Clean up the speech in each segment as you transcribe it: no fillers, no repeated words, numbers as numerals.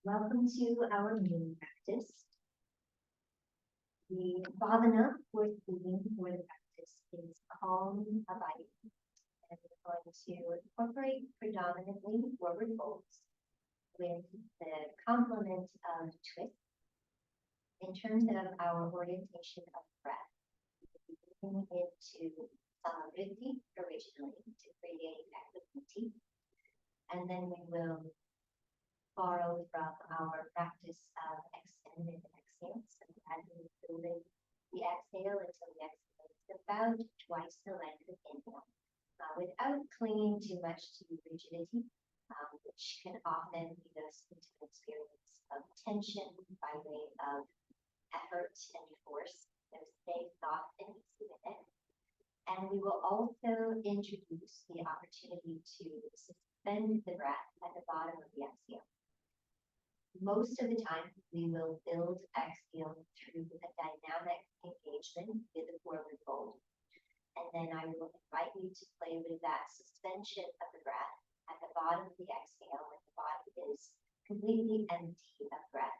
Welcome to our main practice. The bhavana or theme for the practice is calm abiding. And we're going to incorporate predominantly forward folds with the complement of twist in terms of our orientation of breath. Moving into samavritti originally to create equanimity. And then we will borrow from our practice of extended exhale. So gradually building the exhale until the exhale is about twice the length of inhale, without clinging too much to rigidity, which can often lead us into an experience of tension by way of effort and force. So stay soft and easy with it. And we will also introduce the opportunity to suspend the breath at the bottom of the exhale. Most of the time, we will build exhale through a dynamic engagement with the forward fold. And then I will invite you to play with that suspension of the breath at the bottom of the exhale when the body is completely empty of breath.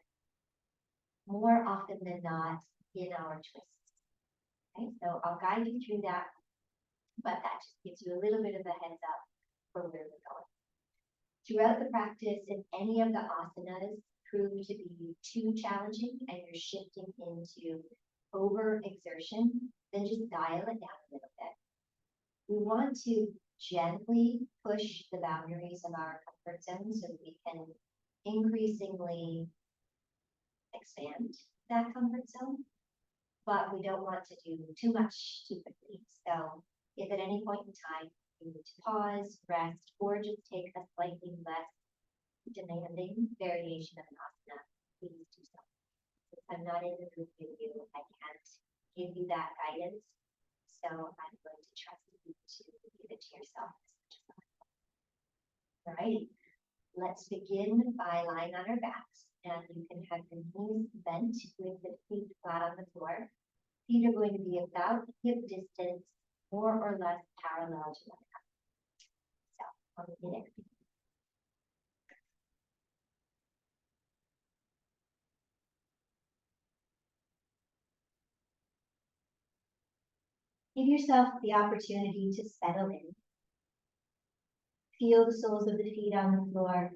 More often than not in our twists. Okay, so I'll guide you through that, but that just gives you a little bit of a heads up for where we're going. Throughout the practice, if any of the asanas prove to be too challenging and you're shifting into overexertion, then just dial it down a little bit. We want to gently push the boundaries of our comfort zone so that we can increasingly expand that comfort zone, but we don't want to do too much too quickly. So if at any point in time you need to pause, rest, or just take a slightly less demanding variation of an asana, please do so. Since I'm not in the group with you, I can't give you that guidance. So I'm going to trust you to give it to yourself as much as possible. All right, let's begin by lying on our backs, and you can have the knees bent with the feet flat on the floor. Feet are going to be about hip distance, more or less parallel to one another. So I'll begin it. Give yourself the opportunity to settle in. Feel the soles of the feet on the floor.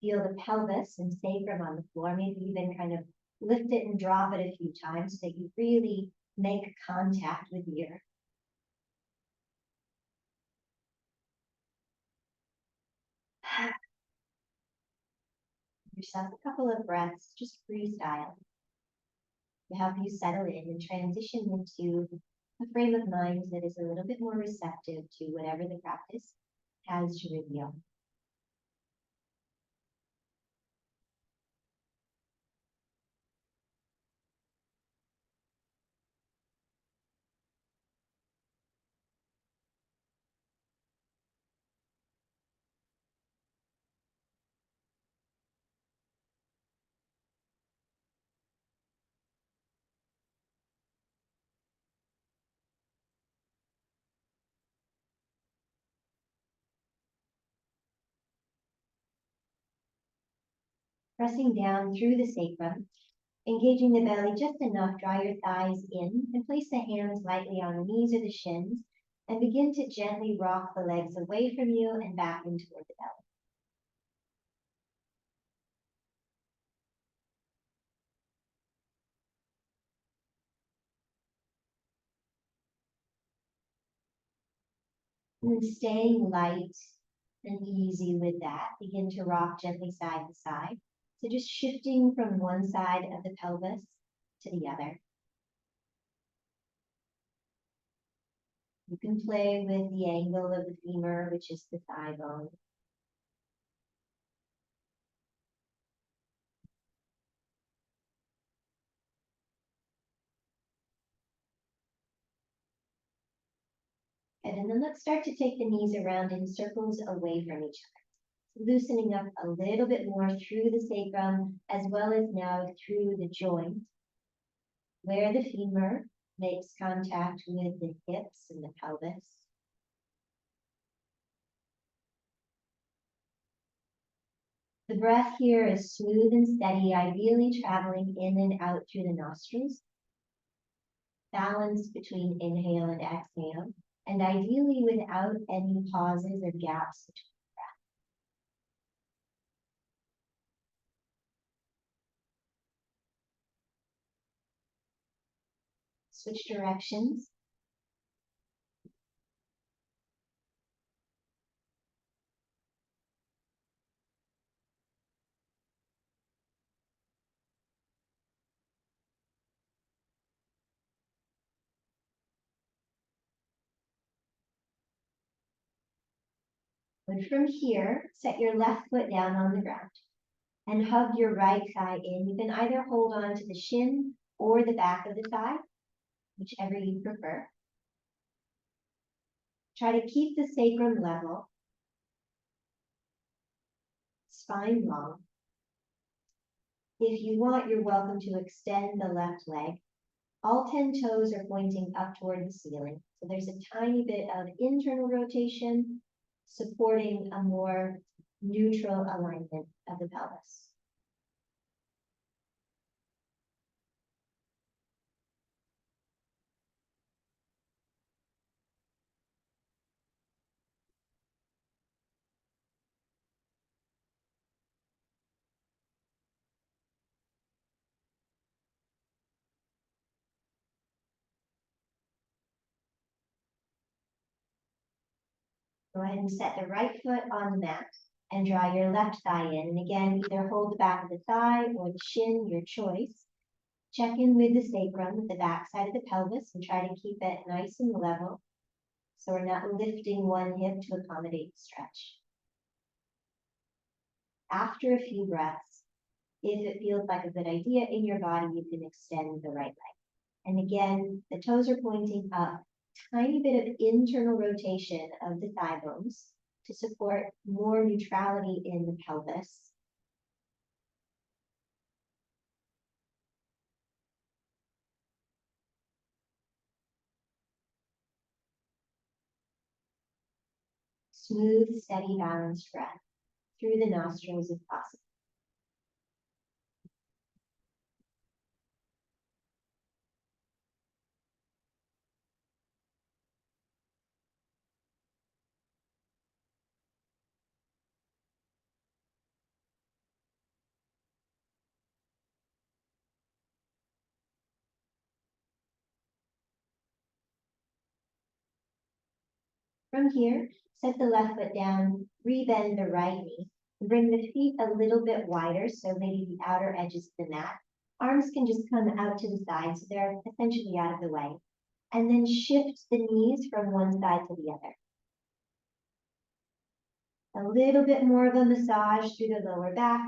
Feel the pelvis and sacrum on the floor. Maybe even kind of lift it and drop it a few times so that you really make contact with the earth. Give yourself a couple of breaths, just freestyle, to help you settle in and transition into a frame of mind that is a little bit more receptive to whatever the practice has to reveal. Pressing down through the sacrum, engaging the belly just enough, draw your thighs in and place the hands lightly on the knees or the shins and begin to gently rock the legs away from you and back in toward the belly. And staying light and easy with that, begin to rock gently side to side. So just shifting from one side of the pelvis to the other. You can play with the angle of the femur, which is the thigh bone. And then let's start to take the knees around in circles away from each other. Loosening up a little bit more through the sacrum, as well as now through the joint, where the femur makes contact with the hips and the pelvis. The breath here is smooth and steady, ideally traveling in and out through the nostrils. Balance between inhale and exhale, and ideally without any pauses or gaps between. Switch directions. And from here, set your left foot down on the ground and hug your right thigh in. You can either hold on to the shin or the back of the thigh, whichever you prefer. Try to keep the sacrum level, spine long. If you want, you're welcome to extend the left leg. All 10 toes are pointing up toward the ceiling. So there's a tiny bit of internal rotation supporting a more neutral alignment of the pelvis. Go ahead and set the right foot on the mat and draw your left thigh in. And again, either hold the back of the thigh or the shin, your choice. Check in with the sacrum, the back side of the pelvis, and try to keep it nice and level so we're not lifting one hip to accommodate the stretch. After a few breaths, if it feels like a good idea in your body, you can extend the right leg. And again, the toes are pointing up, tiny bit of internal rotation of the thigh bones to support more neutrality in the pelvis. Smooth, steady, balanced breath through the nostrils if possible. From here, set the left foot down, rebend the right knee, and bring the feet a little bit wider, so maybe the outer edges of the mat. Arms can just come out to the side, so they're essentially out of the way. And then shift the knees from one side to the other. A little bit more of a massage through the lower back,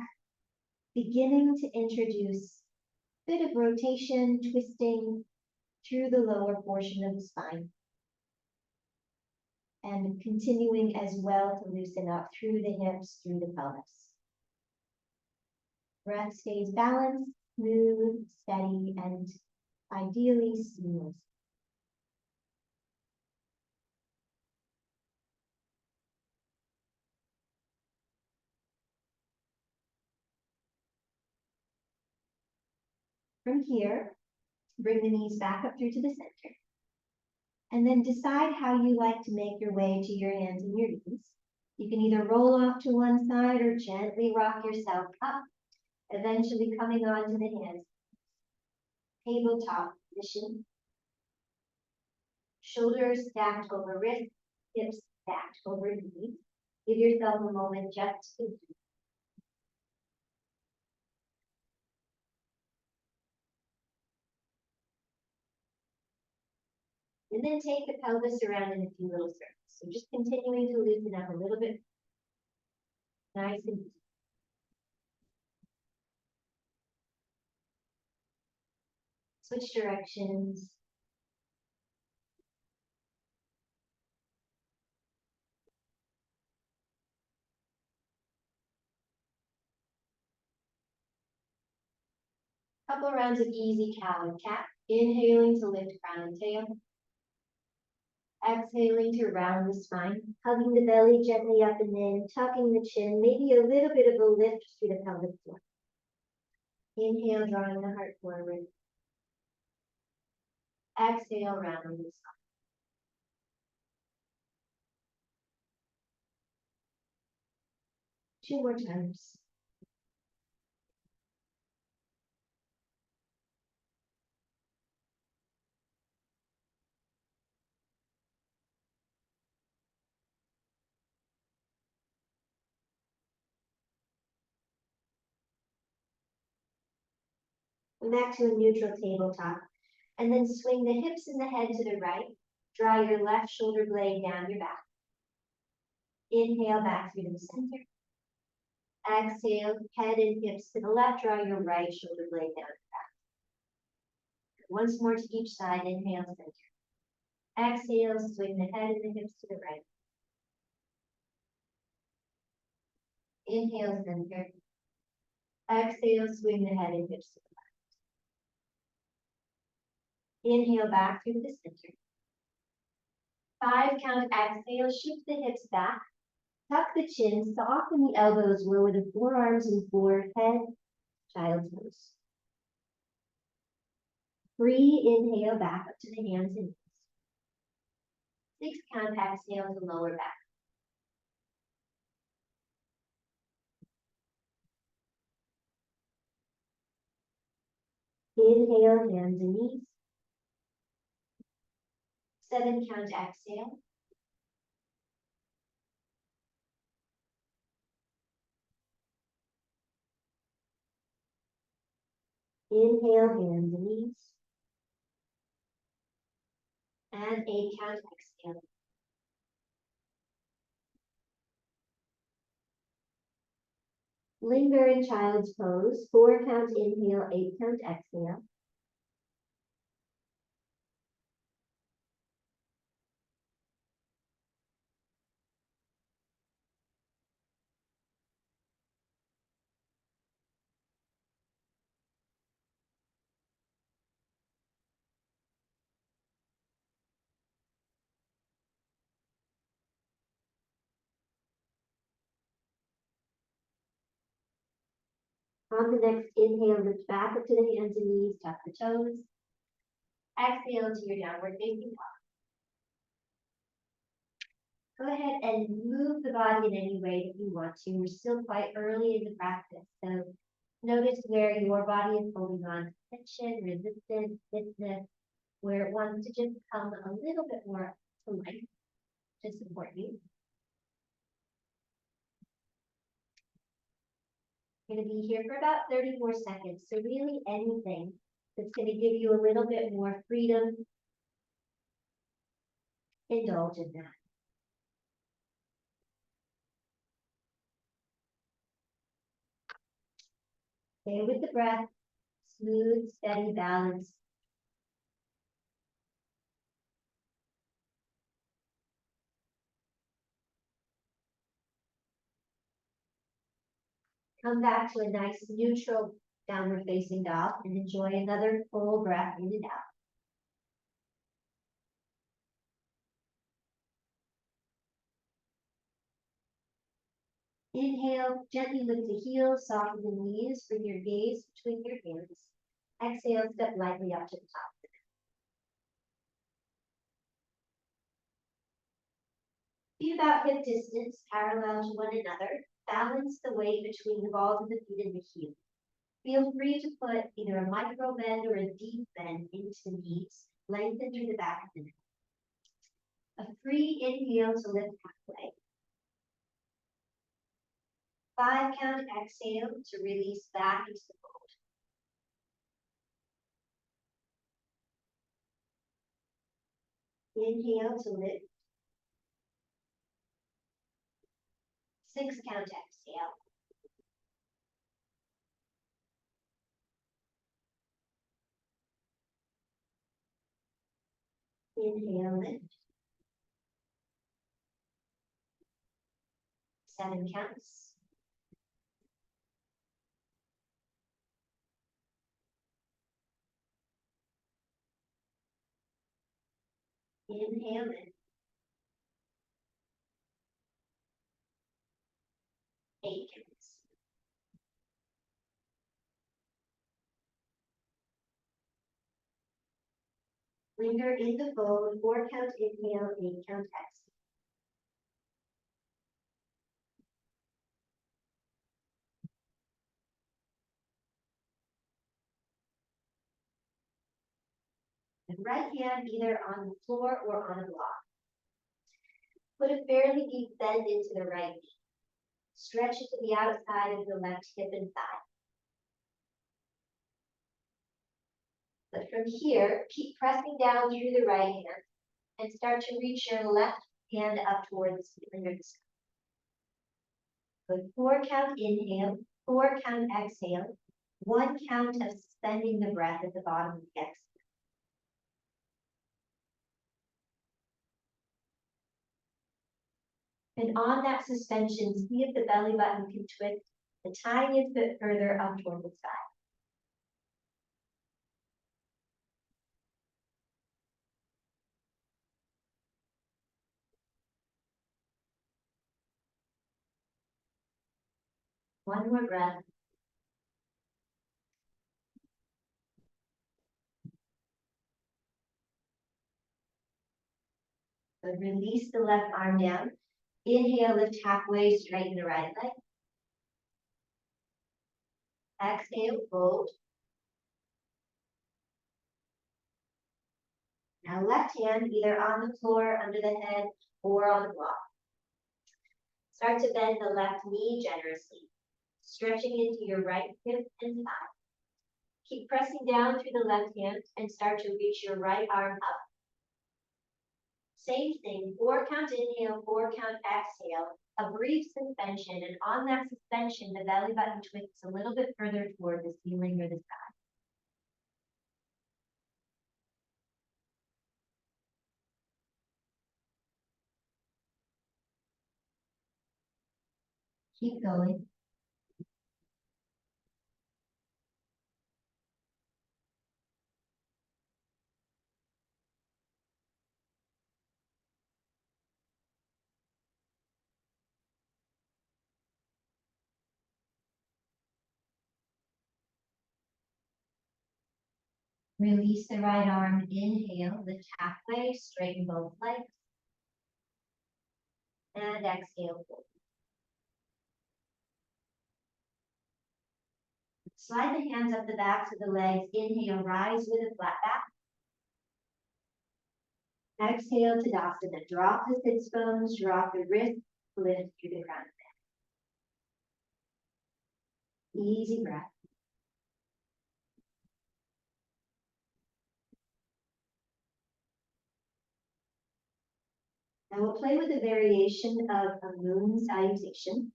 beginning to introduce a bit of rotation, twisting through the lower portion of the spine. And continuing as well to loosen up through the hips, through the pelvis. Breath stays balanced, smooth, steady, and ideally seamless. From here, bring the knees back up through to the center. And then decide how you like to make your way to your hands and your knees. You can either roll off to one side or gently rock yourself up, eventually coming onto the hands. Tabletop position. Shoulders stacked over wrists, hips stacked over knees. Give yourself a moment just to and then take the pelvis around in a few little circles. So just continuing to loosen up a little bit. Nice and easy. Switch directions. Couple rounds of easy cow and cat. Inhaling to lift crown and tail. Exhaling to round the spine, hugging the belly gently up and in, tucking the chin, maybe a little bit of a lift through the pelvic floor. Inhale, drawing the heart forward. Exhale, rounding the spine. Two more times. And back to a neutral tabletop. And then swing the hips and the head to the right. Draw your left shoulder blade down your back. Inhale back through the center. Exhale, head and hips to the left. Draw your right shoulder blade down your back. Once more to each side. Inhale, center. Exhale, swing the head and the hips to the right. Inhale, center. Exhale, swing the head and hips to the left. Inhale back through the center. 5 count, exhale, shift the hips back. Tuck the chin, soften the elbows, lower the forearms and forehead, child's pose. 3, inhale back up to the hands and knees. 6 count, exhale to lower back. Inhale, hands and knees. 7 count, exhale. Inhale, hands and knees. And 8 count, exhale. Linger in child's pose. 4 count, inhale, 8 count, exhale. On the next inhale, lift back up to the hands and knees, tuck the toes. Exhale to your downward facing dog. Go ahead and move the body in any way that you want to. We're still quite early in the practice, so notice where your body is holding on to tension, resistance, stiffness, where it wants to just come a little bit more to life to support you. You're going to be here for about 34 seconds, so really anything that's going to give you a little bit more freedom, indulge in that. Stay with the breath, smooth, steady, balanced. Come back to a nice neutral downward facing dog and enjoy another full breath in and out. Inhale, gently lift the heels, soften the knees, bring your gaze between your hands. Exhale, step lightly up to the top. Be about hip distance, parallel to one another. Balance the weight between the balls of the feet and the heels. Feel free to put either a micro bend or a deep bend into the knees. Lengthen through the back of the neck. A free inhale to lift halfway. 5 count exhale to release back into the fold. Inhale to lift. 6 count exhale. Inhale, lift. 7 counts. Inhale, lift. Linger in the fold, 4 count inhale, 8 count exhale. And right hand either on the floor or on a block. Put a fairly deep bend into the right knee. Stretch it to the outside of the left hip and thigh. But from here, keep pressing down through the right hand and start to reach your left hand up toward the ceiling or the sky. Good 4 count inhale, 4 count exhale, 1 count of suspending the breath at the bottom of the exhale. And on that suspension, see if the belly button can twist the tiniest bit further up toward the sky. One more breath. Good. Release the left arm down. Inhale, lift halfway, straighten the right leg. Exhale, fold. Now left hand either on the floor, under the head, or on the block. Start to bend the left knee generously, stretching into your right hip and thigh. Keep pressing down through the left hand and start to reach your right arm up. Same thing, 4 count inhale, 4 count exhale, a brief suspension, and on that suspension, the belly button twists a little bit further toward the ceiling or the sky. Keep going. Release the right arm, inhale, lift halfway, straighten both legs. And exhale, fold. Slide the hands up the backs of the legs. Inhale, rise with a flat back. Exhale, Tadasana. Drop the sits bones, drop the wrists, lift through the crown of the head. Easy breath. And we'll play with a variation of a moon salutation.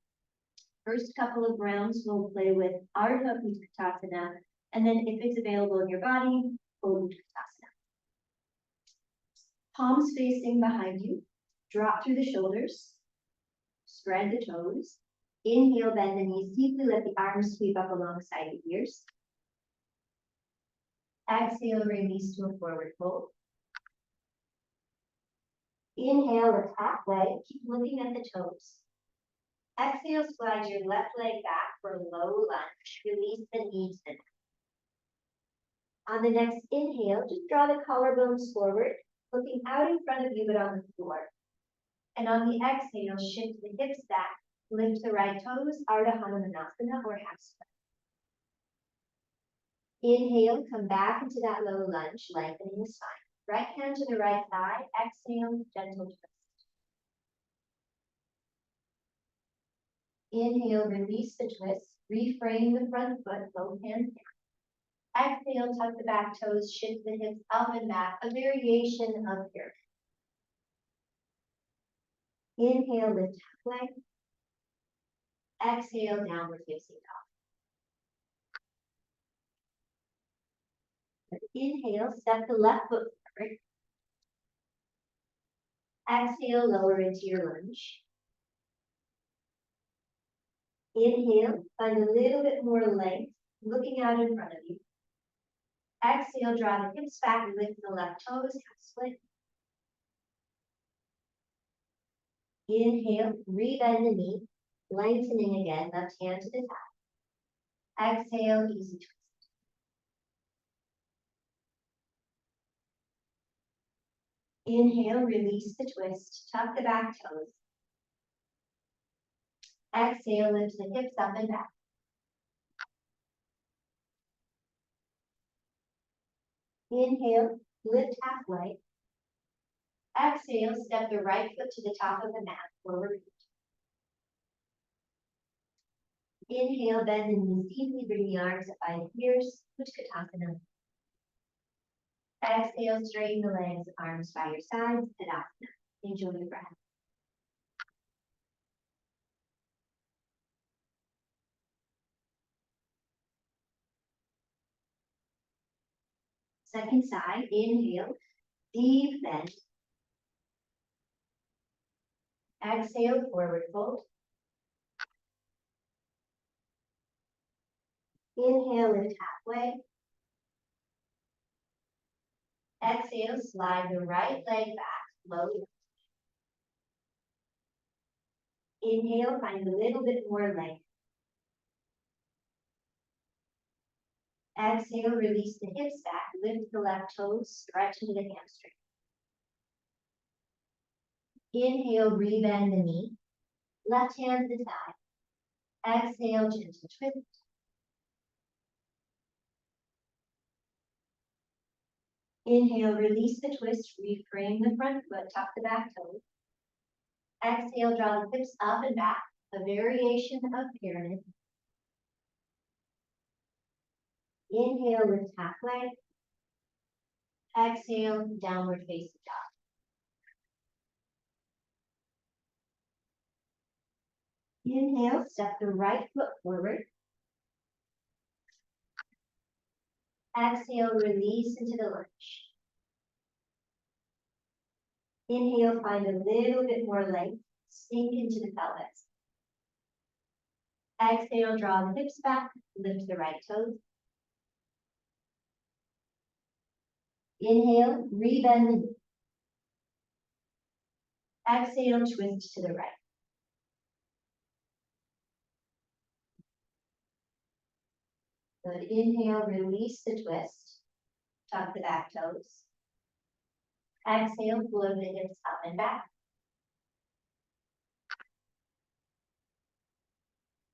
First couple of rounds, we'll play with Ardha Utkatasana, and then if it's available in your body, Utkatasana. Palms facing behind you, drop through the shoulders, spread the toes. Inhale, bend the knees deeply, let the arms sweep up alongside the ears. Exhale, release to a forward fold. Inhale, lift halfway, keep looking at the toes. Exhale, slide your left leg back for a low lunge. Release the knees to the neck. On the next inhale, just draw the collarbones forward, looking out in front of you but on the floor. And on the exhale, shift the hips back, lift the right toes, Ardha Hanumanasana or half step. Inhale, come back into that low lunge, lengthening the spine. Right hand to the right thigh, exhale, gentle twist. Inhale, release the twist, reframe the front foot, both hands down. Exhale, tuck the back toes, shift the hips up and back, a variation of pyramid. Inhale, lift halfway. Exhale, downward facing dog. Inhale, step the left foot forward. Exhale, lower into your lunge. Inhale, find a little bit more length, looking out in front of you. Exhale, draw the hips back, lift the left toes, half split. Inhale, rebend the knee, lengthening again, left hand to the thigh. Exhale, easy twist. Inhale, release the twist, tuck the back toes. Exhale, lift the hips up and back. Inhale, lift halfway. Exhale, step the right foot to the top of the mat, forward. Inhale, bend the knees deeply, bring the arms up by the ears, Utkatasana. Exhale, straighten the legs, arms by your sides, Tadasana. Enjoy your breath. Second side, inhale, deep bend. Exhale, forward fold. Inhale, lift halfway. Exhale, slide the right leg back, slowly. Inhale, find a little bit more length. Exhale, release the hips back, lift the left toes, stretch into the hamstring. Inhale, rebend the knee. Left hand to the thigh. Exhale, gentle twist. Inhale, release the twist, reframe the front foot, tuck the back toes. Exhale, draw the hips up and back, a variation of pyramid. Inhale, lift halfway. Exhale, downward facing dog. Inhale, step the right foot forward. Exhale, release into the lunge. Inhale, find a little bit more length, sink into the pelvis. Exhale, draw the hips back, lift the right toes. Inhale, rebend the knee. Exhale, twist to the right. Good. Inhale, release the twist. Tuck the back toes. Exhale, flow the hips up and back.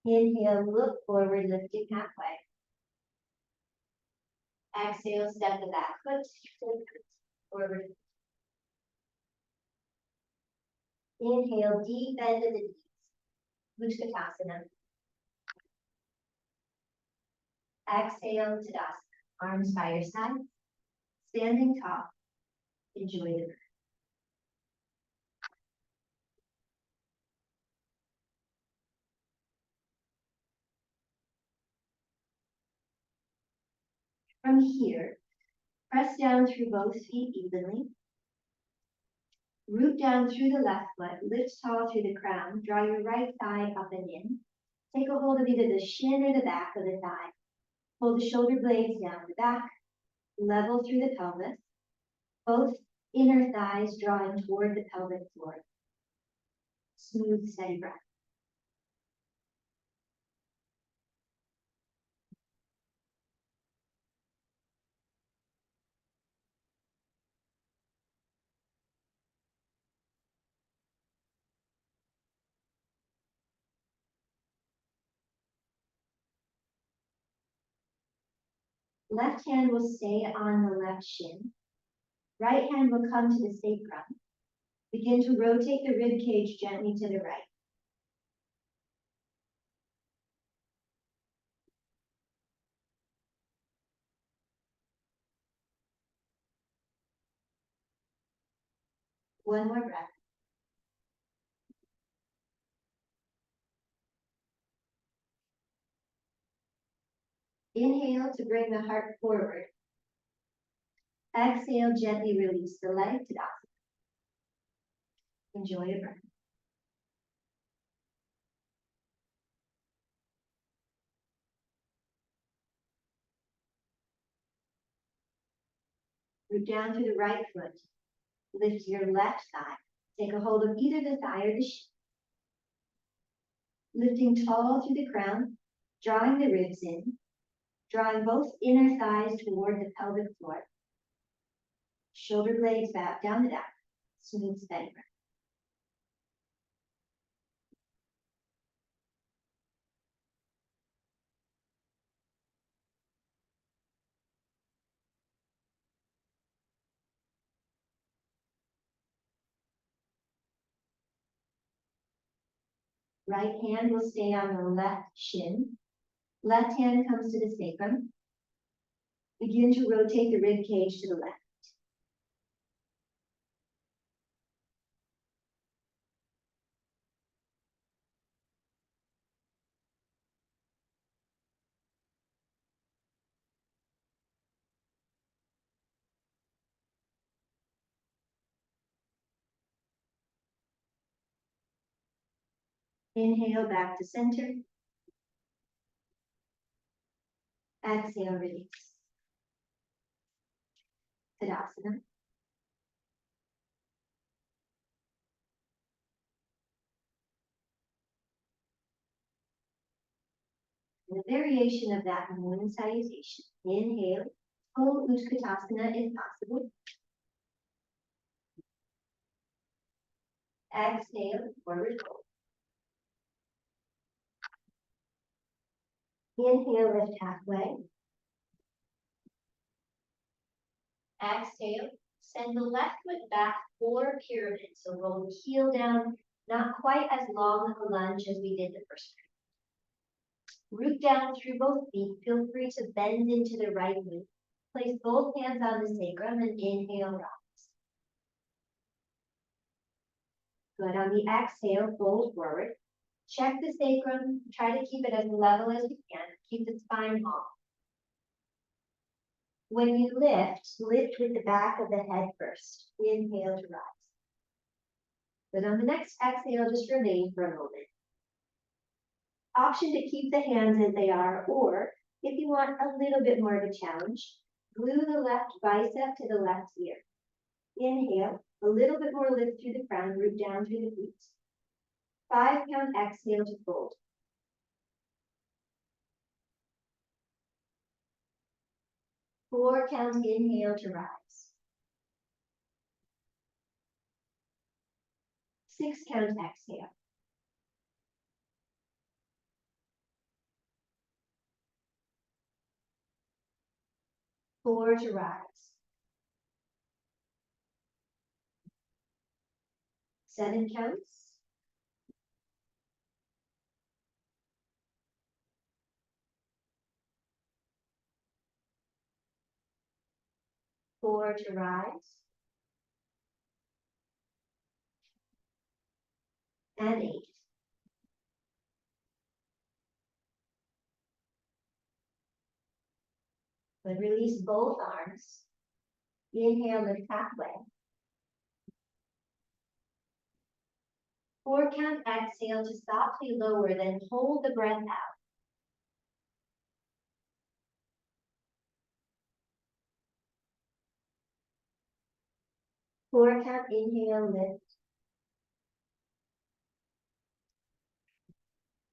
Inhale, look forward, lifting halfway. Exhale, step the back foot forward. Inhale, deep bend in the knees. Utkatasana. Exhale, Tadasana. Arms by your side. Standing tall. Enjoy the breath. From here, press down through both feet evenly. Root down through the left foot, lift tall through the crown, draw your right thigh up and in. Take a hold of either the shin or the back of the thigh. Pull the shoulder blades down the back, level through the pelvis. Both inner thighs drawing toward the pelvic floor. Smooth, steady breath. Left hand will stay on the left shin. Right hand will come to the sacrum. Begin to rotate the rib cage gently to the right. One more breath. Inhale to bring the heart forward. Exhale, gently release the leg to Tadasana. Enjoy your breath. Root down through the right foot. Lift your left thigh. Take a hold of either the thigh or the shin. Lifting tall through the crown, drawing the ribs in, drawing both inner thighs toward the pelvic floor. Shoulder blades back down the back. smooth steady breath. Right hand will stay on the left shin. Left hand comes to the sacrum. Begin to rotate the rib cage to the left. Inhale back to center. Exhale, release. Tadasana. And a variation of that moon salutation. Inhale, full Utkatasana if possible. Exhale, forward fold. Inhale, lift halfway. Exhale, send the left foot back for pyramid. So roll the heel down, not quite as long a lunge as we did the first time. Root down through both feet. Feel free to bend into the right knee. Place both hands on the sacrum and inhale, rise. Good. On the exhale, fold forward. Check the sacrum. Try to keep it as level as you can. Keep the spine off. When you lift, lift with the back of the head first. Inhale to rise. But on the next exhale, just remain for a moment. Option to keep the hands as they are, or if you want a little bit more of a challenge, glue the left bicep to the left ear. Inhale, a little bit more lift through the crown, root down through the feet. 5 count exhale to fold. 4 count inhale to rise. 6 count exhale. 4 to rise. 7 counts. 4 to rise. And 8. But release both arms. Inhale, lift halfway. 4 count exhale to softly lower, then hold the breath out. 4 count inhale, lift.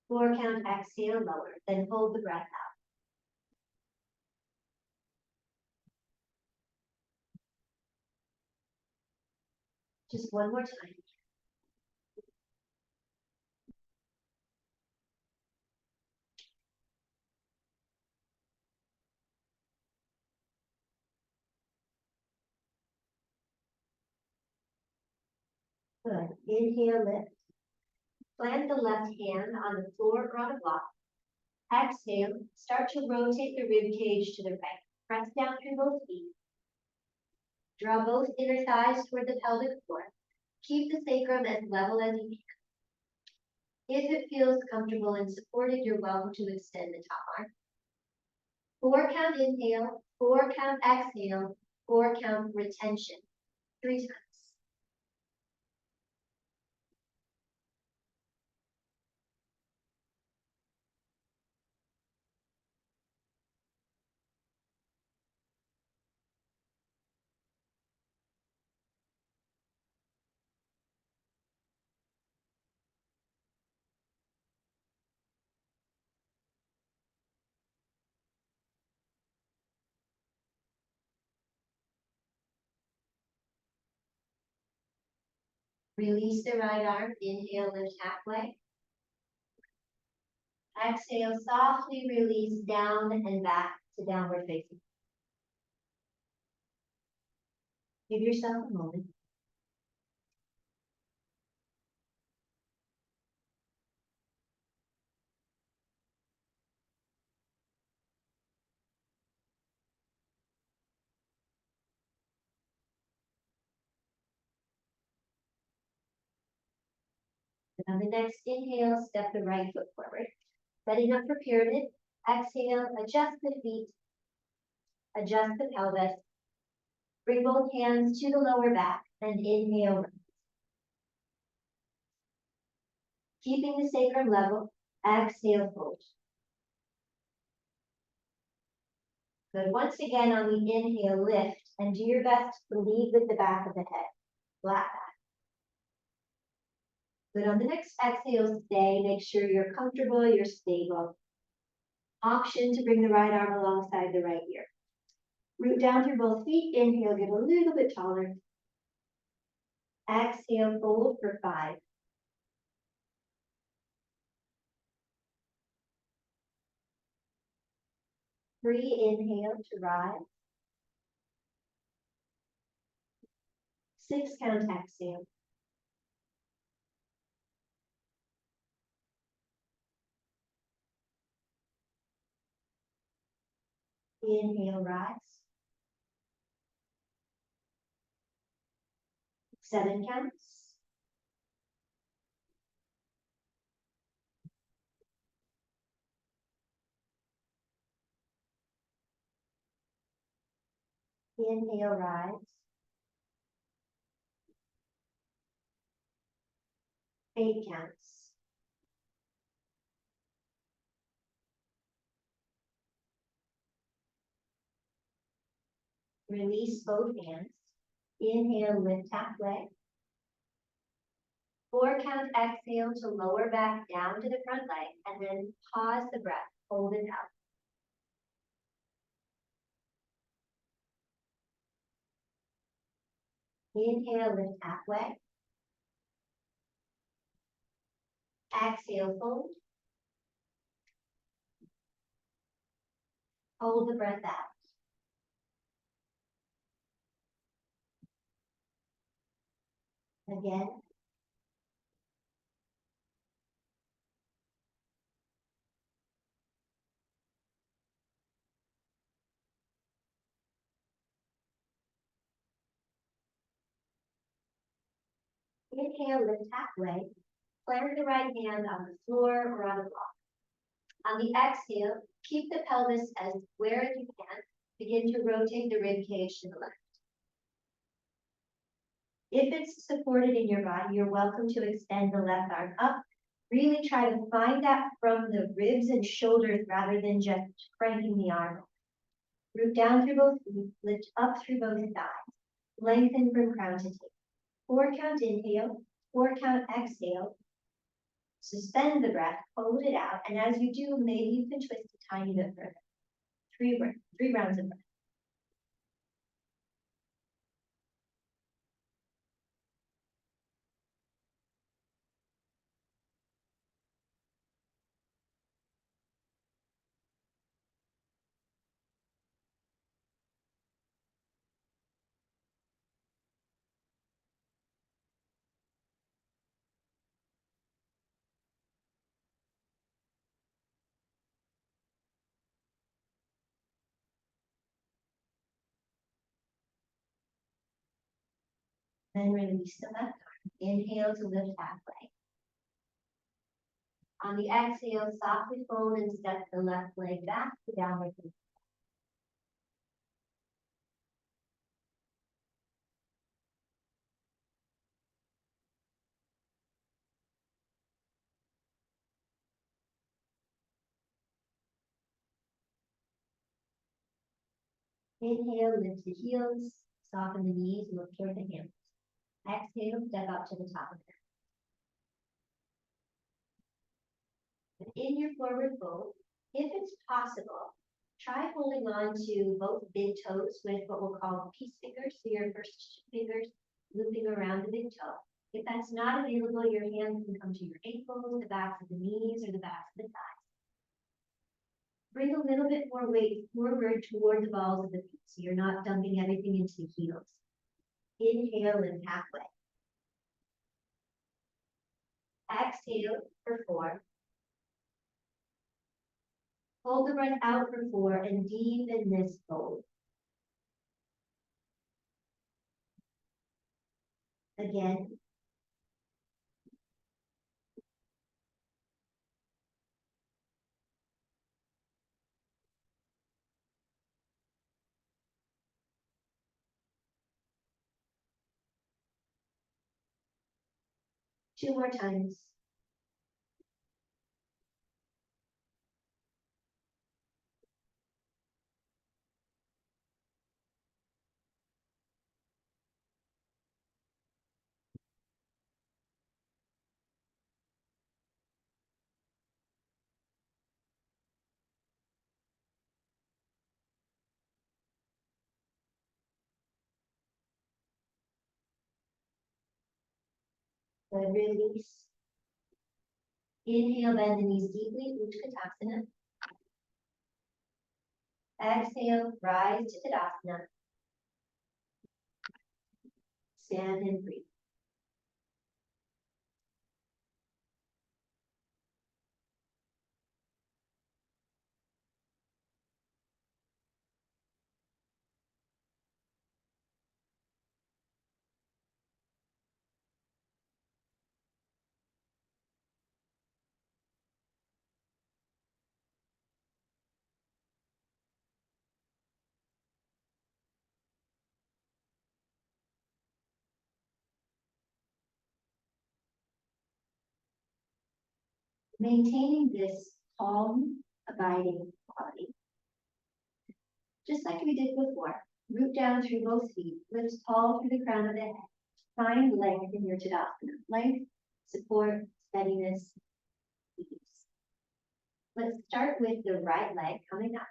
4 count exhale, lower, then hold the breath out. Just one more time. Good. Inhale, lift. Plant the left hand on the floor or on a block. Exhale, start to rotate the rib cage to the right. Press down through both feet. Draw both inner thighs toward the pelvic floor. Keep the sacrum as level as you can. If it feels comfortable and supported, you're welcome to extend the top arm. 4 count inhale, 4 count exhale, 4 count retention. 3 times. Release the right arm, inhale, lift halfway. Exhale, softly release down and back to downward facing. Give yourself a moment. And on the next inhale, step the right foot forward. Setting up for pyramid. Exhale, adjust the feet, adjust the pelvis. Bring both hands to the lower back and inhale. Keeping the sacrum level, exhale, fold. Good. Once again on the inhale, lift and do your best to lead with the back of the head. Flat back. Good. On the next exhale, stay. Make sure you're comfortable, you're stable. Option to bring the right arm alongside the right ear. Root down through both feet. Inhale, get a little bit taller. Exhale, fold for 5. 3, inhale to rise. 6, count, exhale. Inhale, rise. 7 counts. Inhale, rise. 8 counts. Release both hands. Inhale, lift halfway. 4 count, exhale to lower back down to the front leg, and then pause the breath, hold it out. Inhale, lift halfway. Exhale, fold. Hold the breath out. Again. Inhale, lift halfway. Plant the right hand on the floor or on the block. On the exhale, keep the pelvis as square as you can. Begin to rotate the rib cage to the left. If it's supported in your body, you're welcome to extend the left arm up. Really try to find that from the ribs and shoulders rather than just cranking the arm. Root down through both feet, lift up through both thighs. Lengthen from crown to tail. 4 count inhale, 4 count exhale. Suspend the breath, hold it out, and as you do, maybe you can twist a tiny bit further. 3 rounds of breath. Then release the left arm. Inhale to lift halfway. On the exhale, softly fold and step the left leg back to downward facing. Inhale, lift the heels, soften the knees, look toward the hands. Exhale, step up to the top of it. In your forward fold, if it's possible, try holding on to both big toes with what we'll call peace fingers. So your first 2 fingers looping around the big toe. If that's not available, your hands can come to your ankles, the backs of the knees, or the backs of the thighs. Bring a little bit more weight forward toward the balls of the feet, so you're not dumping everything into the heels. Inhale in halfway. Exhale for 4. Hold the breath out for 4 and deepen this fold. Again. Two more times. Good, release. Inhale, bend the knees deeply, Utkatasana. Exhale, rise to Tadasana. Stand and breathe. Maintaining this calm, abiding quality. Just like we did before, root down through both feet, lift tall through the crown of the head. Find length in your Tadasana. Length, support, steadiness, ease. Let's start with the right leg coming up.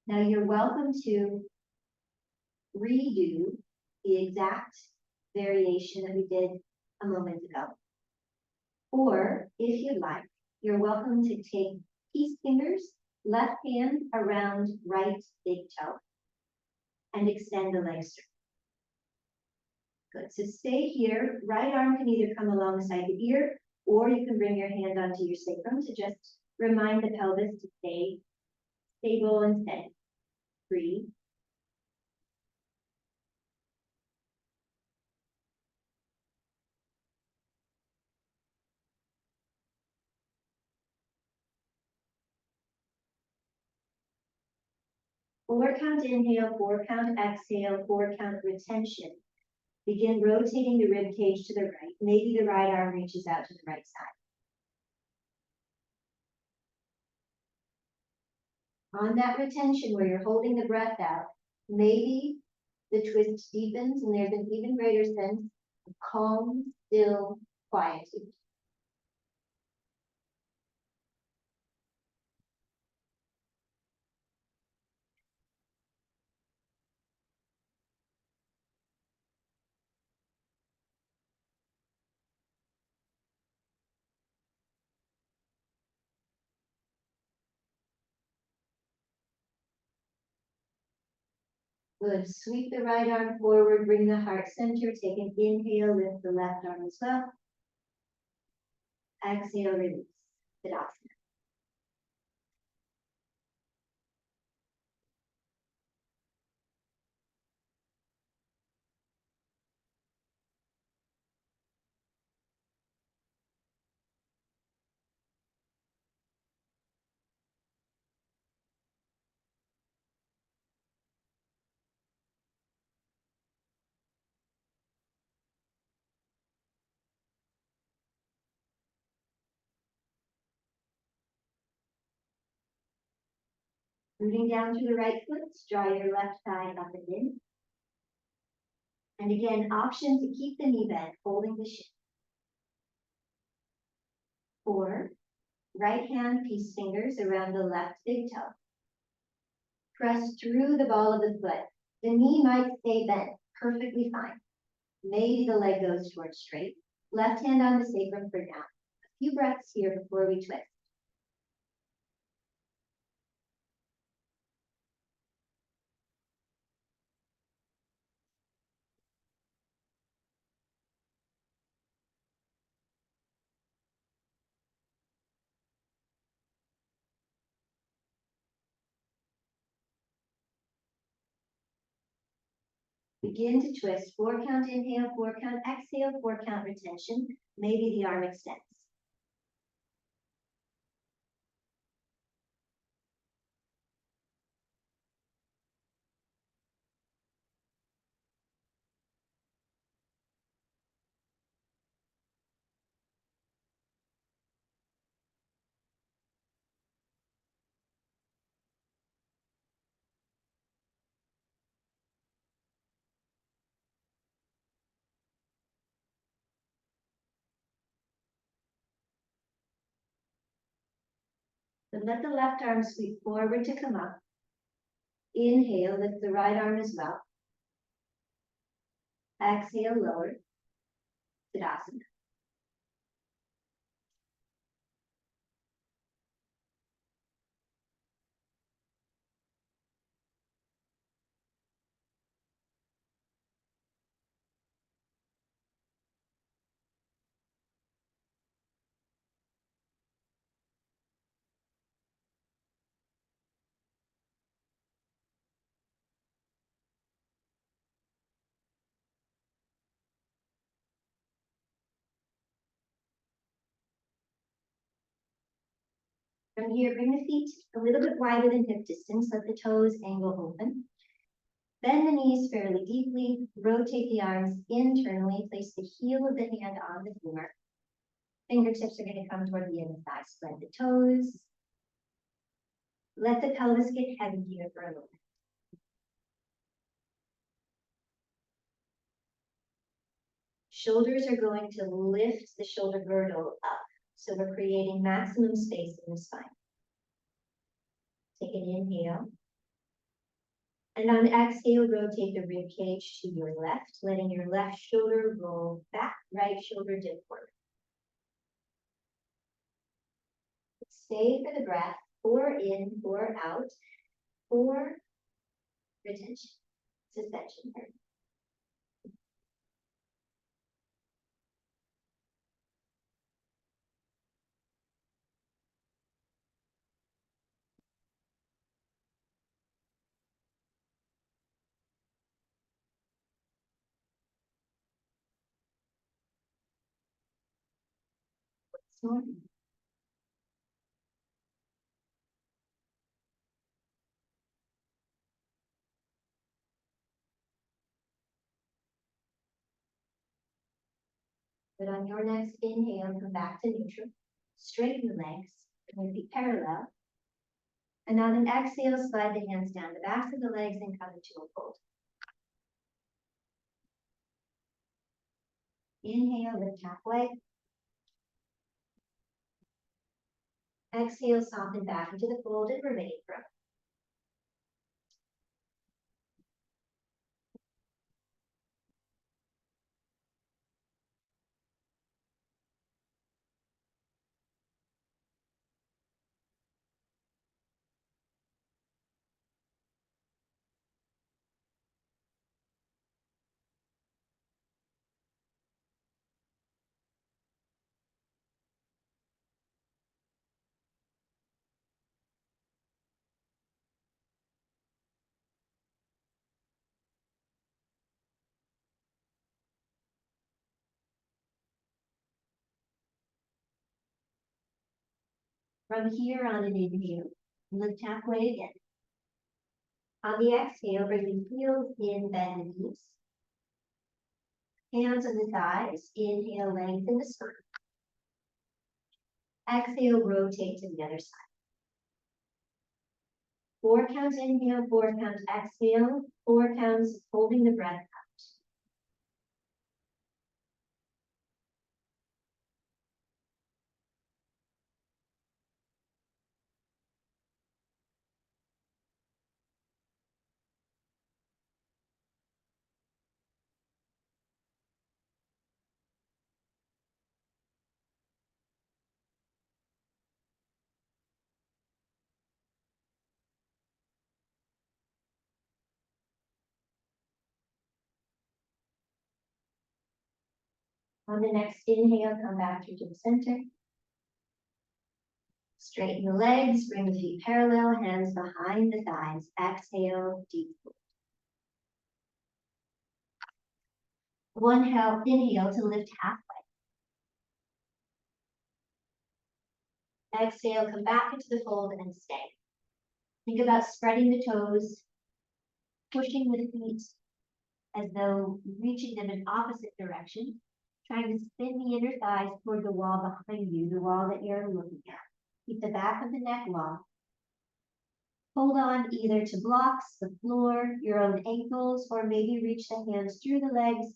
Now you're welcome to redo the exact variation that we did a moment ago. Or if you'd like, you're welcome to take peace fingers, left hand around right big toe, and extend the leg straight. Good, so stay here. Right arm can either come alongside the ear, or you can bring your hand onto your sacrum to just remind the pelvis to stay stable and steady. Breathe. Four count inhale, 4 count exhale, 4 count retention. Begin rotating the rib cage to the right. Maybe the right arm reaches out to the right side. On that retention where you're holding the breath out, maybe the twist deepens and there's an even greater sense of calm, still quietude. Good. Sweep the right arm forward, bring the heart center, take an inhale, lift the left arm as well. Exhale, release. Tadasana. Rooting down through the right foot, draw your left thigh up and in. And again, option to keep the knee bent, holding the shin. Or right hand, peace fingers around the left big toe. Press through the ball of the foot. The knee might stay bent, perfectly fine. Maybe the leg goes towards straight. Left hand on the sacrum for now. A few breaths here before we twist. Begin to twist. 4-count inhale, 4-count exhale, 4-count retention. Maybe the arm extends. Then let the left arm sweep forward to come up. Inhale, lift the right arm as well. Exhale, lower. Tadasana. From here, bring the feet a little bit wider than hip distance. Let the toes angle open. Bend the knees fairly deeply. Rotate the arms internally. Place the heel of the hand on the femur. Fingertips are going to come toward the inside. Spread the toes. Let the pelvis get heavy here for a moment. Shoulders are going to lift the shoulder girdle up. So we're creating maximum space in the spine. Take an inhale. And on exhale, rotate the rib cage to your left, letting your left shoulder roll back, right shoulder dip forward. Stay for the breath. 4 in, 4 out. 4 retention, suspension. Once more. But on your next inhale, come back to neutral. Straighten the legs, and feet parallel. And on an exhale, slide the hands down the backs of the legs and come into a fold. Inhale, lift halfway. Exhale, soften back into the fold and remain for a moment. From here on an inhale, lift halfway again. On the exhale, bring the heels in, bend the knees. Hands on the thighs. Inhale, lengthen the spine. Exhale, rotate to the other side. 4 counts inhale, 4 counts exhale, 4 counts holding the breath out. On the next inhale, come back through to the center. Straighten the legs, bring the feet parallel, hands behind the thighs. Exhale, deep. One inhale to lift halfway. Exhale, come back into the fold and stay. Think about spreading the toes, pushing the feet as though reaching them in opposite directions, trying to spin the inner thighs toward the wall behind you, the wall that you're looking at. Keep the back of the neck long. Hold on either to blocks, the floor, your own ankles, or maybe reach the hands through the legs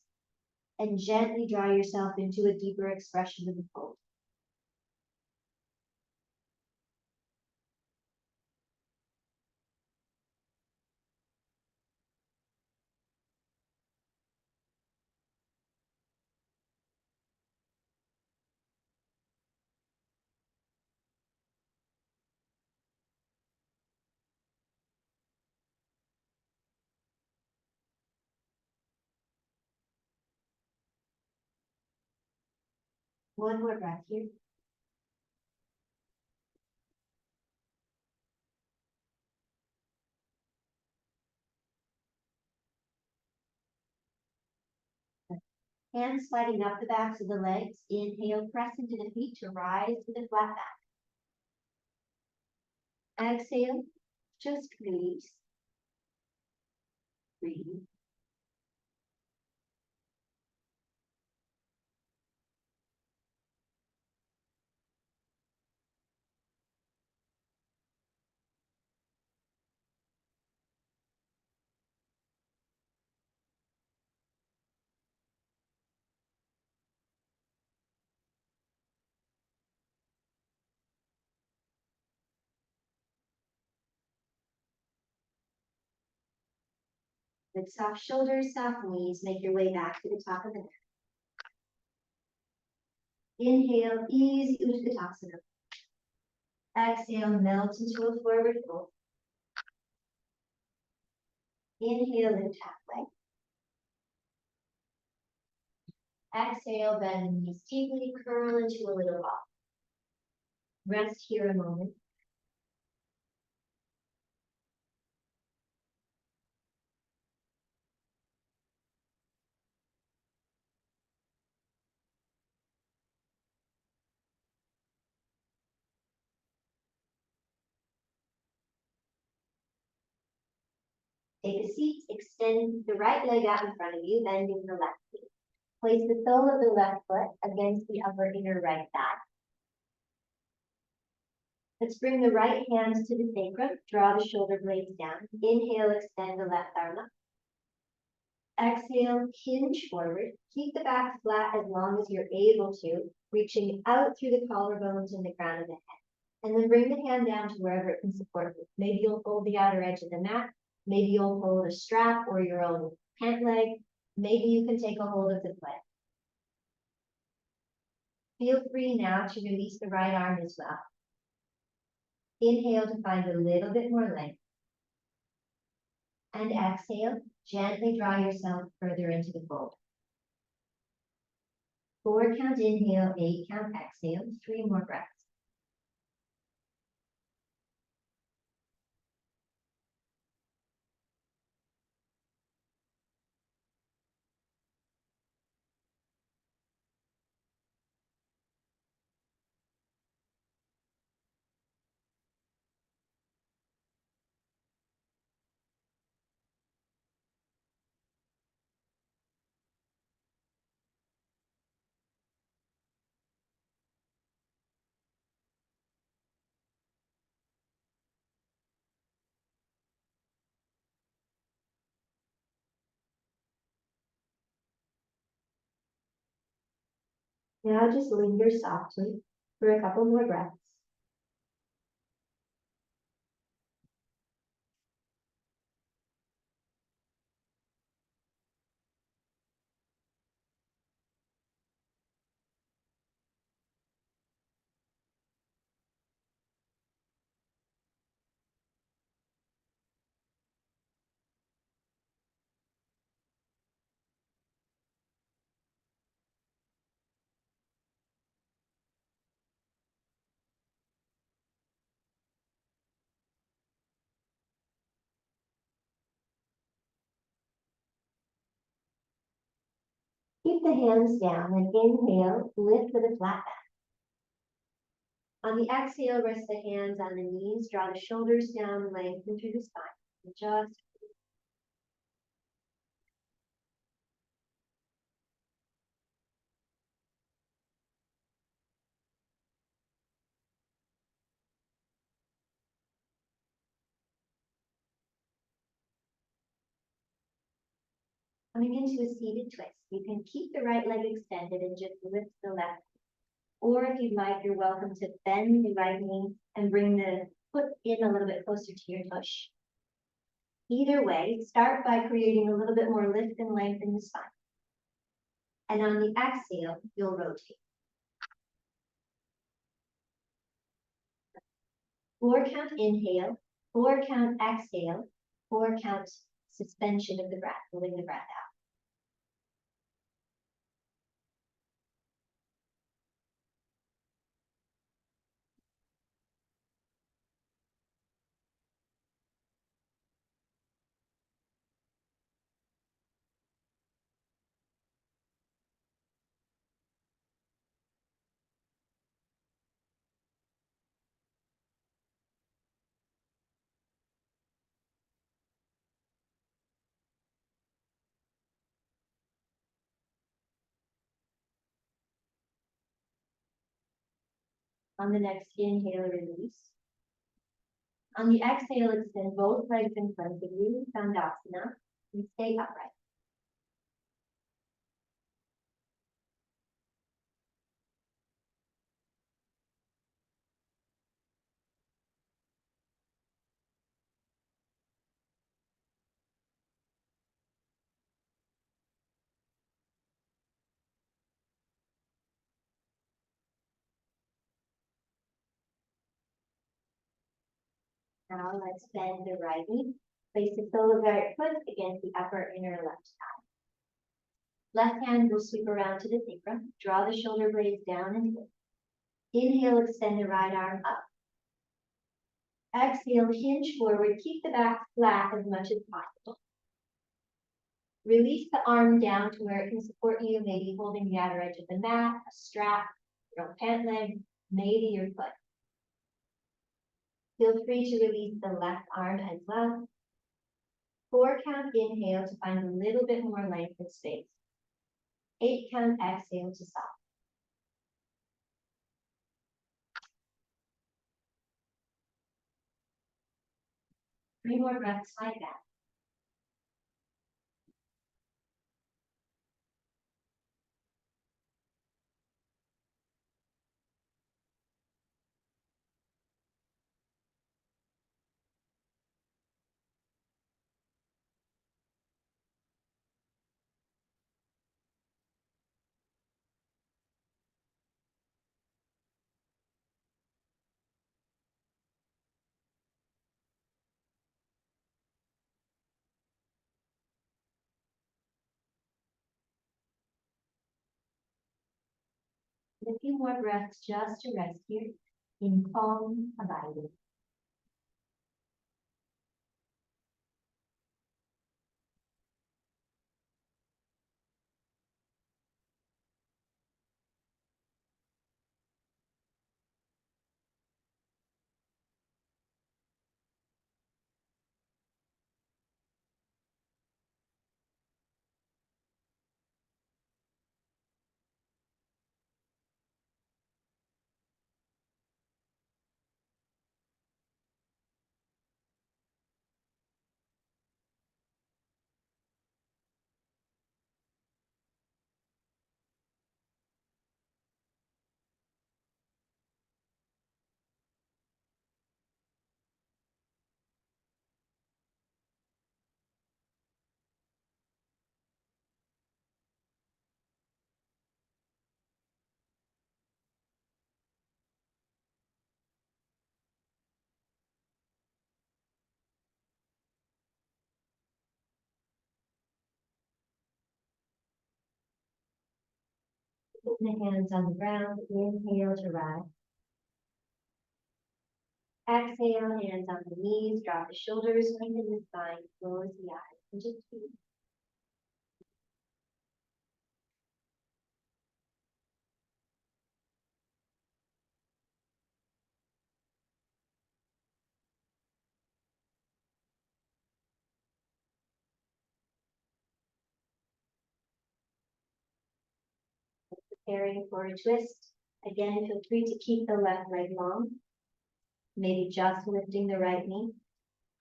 and gently draw yourself into a deeper expression of the fold. One more breath here. Hands sliding up the backs of the legs. Inhale, press into the feet to rise to the flat back. Exhale, just release. Breathe. With soft shoulders, soft knees, make your way back to the top of the neck. Inhale, easy Utkatasana. Exhale, melt into a forward fold. Inhale, lift halfway. Exhale, bend the knees deeply, curl into a little ball. Rest here a moment. Take a seat, extend the right leg out in front of you, bending the left knee. Place the sole of the left foot against the upper inner right thigh. Let's bring the right hands to the sacrum, draw the shoulder blades down. Inhale, extend the left arm up. Exhale, hinge forward. Keep the back flat as long as you're able to, reaching out through the collarbones and the crown of the head. And then bring the hand down to wherever it can support you. Maybe you'll hold the outer edge of the mat. Maybe you'll hold a strap or your own pant leg. Maybe you can take a hold of the foot. Feel free now to release the right arm as well. Inhale to find a little bit more length. And exhale, gently draw yourself further into the fold. 4 count inhale, 8 count exhale, 3 more breaths. Now just linger softly for a couple more breaths. Keep the hands down and inhale, lift with a flat back. On the exhale, rest the hands on the knees, draw the shoulders down, lengthen through the spine. And just coming into a seated twist. You can keep the right leg extended and just lift the left. Or if you'd like, you're welcome to bend the right knee and bring the foot in a little bit closer to your tush. Either way, start by creating a little bit more lift and length in the spine. And on the exhale, you'll rotate. 4 count inhale, 4 count exhale, 4 count suspension of the breath, letting the breath out. On the next inhale, release. On the exhale, extend both legs in front of you, Tandasana, and stay upright. Now let's bend the right knee. Place the sole of the right foot against the upper inner left thigh. Left hand will sweep around to the sacrum. Draw the shoulder blades down and in. Inhale, extend the right arm up. Exhale, hinge forward. Keep the back flat as much as possible. Release the arm down to where it can support you, maybe holding the outer edge of the mat, a strap, your own pant leg, maybe your foot. Feel free to release the left arm as well. 4 count inhale to find a little bit more length and space. 8 count exhale to stop. Three more breaths like that. A few more breaths just to rest here in calm abiding. Put the hands on the ground. Inhale to rise. Exhale, hands on the knees. Drop the shoulders, lengthen the spine, close the eyes, and just breathe. preparing for a twist. Again, feel free to keep the left leg long, maybe just lifting the right knee,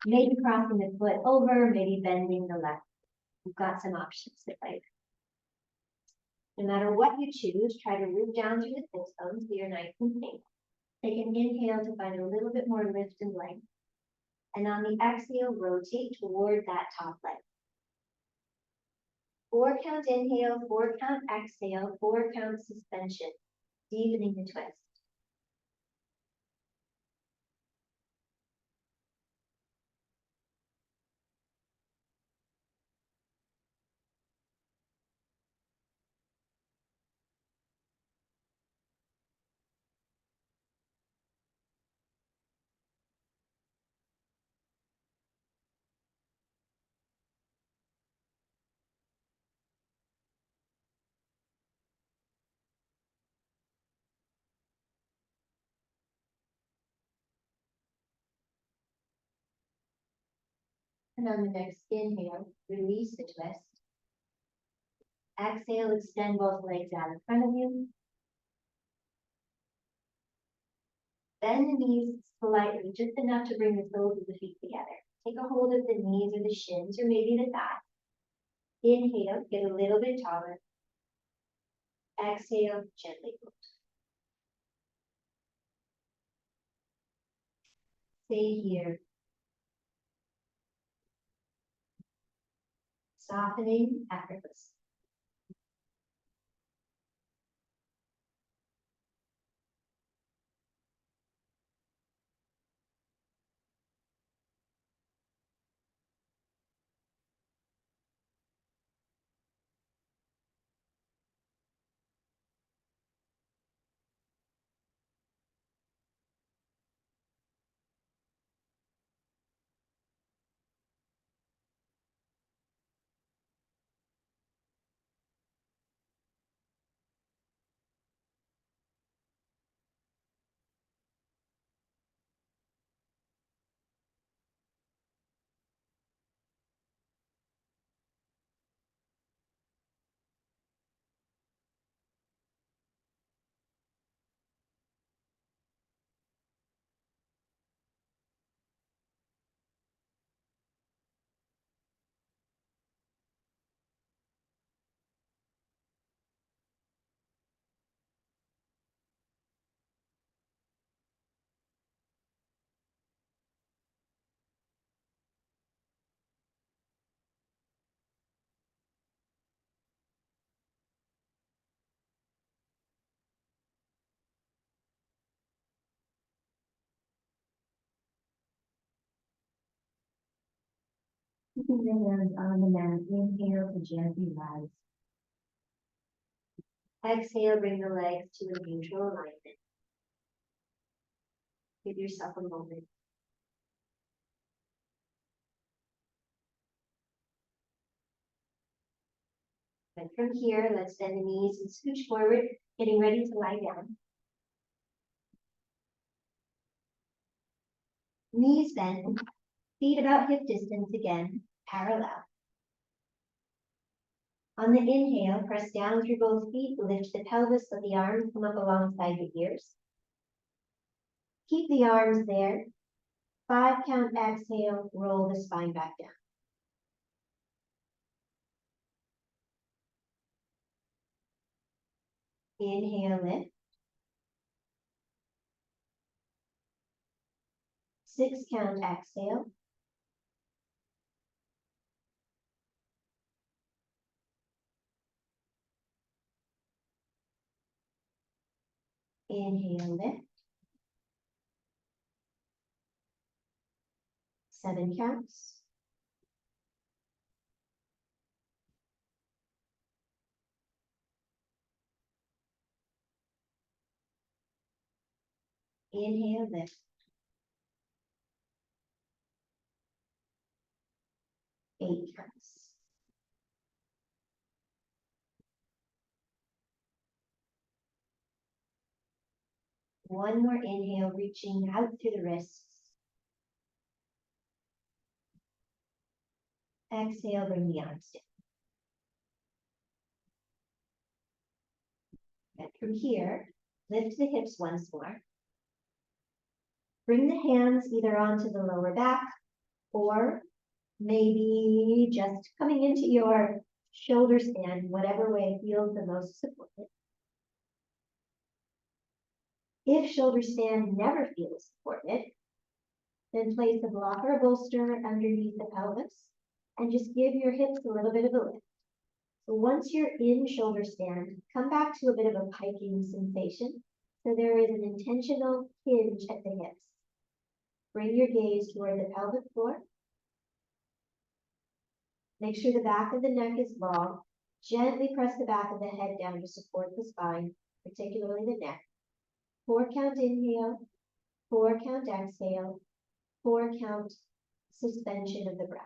maybe crossing the foot over, maybe bending the left. You've got some options that like. No matter what you choose, try to root down through the sit bones so you're nice and stable. Take an inhale to find a little bit more lift and length. And on the exhale, rotate toward that top leg. 4 count inhale, 4 count exhale, 4 count suspension, deepening the twist. And on the next inhale, release the twist. Exhale, extend both legs out in front of you. Bend the knees slightly, just enough to bring the soles of the feet together. Take a hold of the knees or the shins or maybe the thigh. Inhale, get a little bit taller. Exhale, gently float. Stay here. Softening, effortless. Keeping the hands on the mat, inhale to gently rise. Exhale, bring the legs to a neutral alignment. Give yourself a moment. And from here, let's bend the knees and scooch forward, getting ready to lie down. Knees bent, feet about hip distance again, parallel. On the inhale, press down through both feet, lift the pelvis, let the arms come up alongside the ears. Keep the arms there. 5 count exhale, roll the spine back down. Inhale, lift. 6 count exhale. Inhale, lift. 7 counts. Inhale, lift. 8 counts. One more inhale, reaching out through the wrists. Exhale, bring the arms down. And from here, lift the hips once more. Bring the hands either onto the lower back or maybe just coming into your shoulder stand, whatever way feels the most supported. If shoulder stand never feels supported, then place a block or a bolster underneath the pelvis and just give your hips a little bit of a lift. So once you're in shoulder stand, come back to a bit of a piking sensation. So there is an intentional hinge at the hips. Bring your gaze toward the pelvic floor. Make sure the back of the neck is long. Gently press the back of the head down to support the spine, particularly the neck. 4 count inhale, 4 count exhale, 4 count suspension of the breath.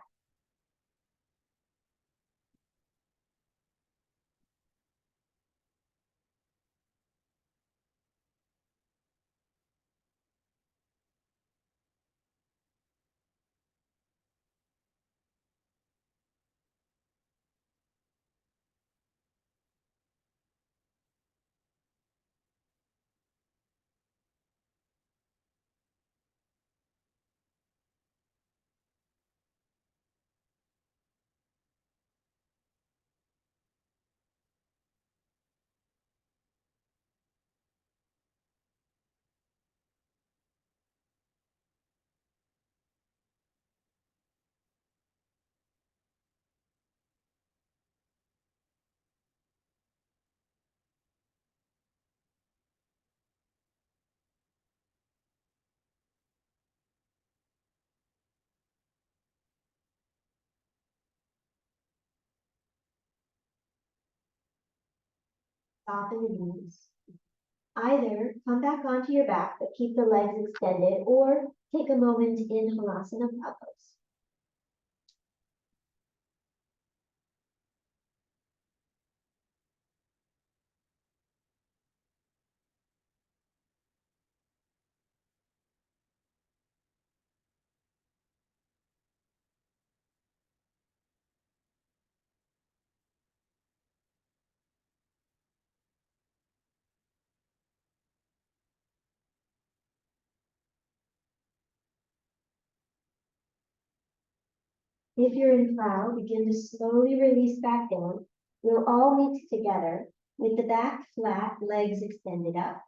Soften the knees. Either come back onto your back, but keep the legs extended, or take a moment in Halasana pose. If you're in plow, begin to slowly release back down. We'll all meet together with the back flat, legs extended up.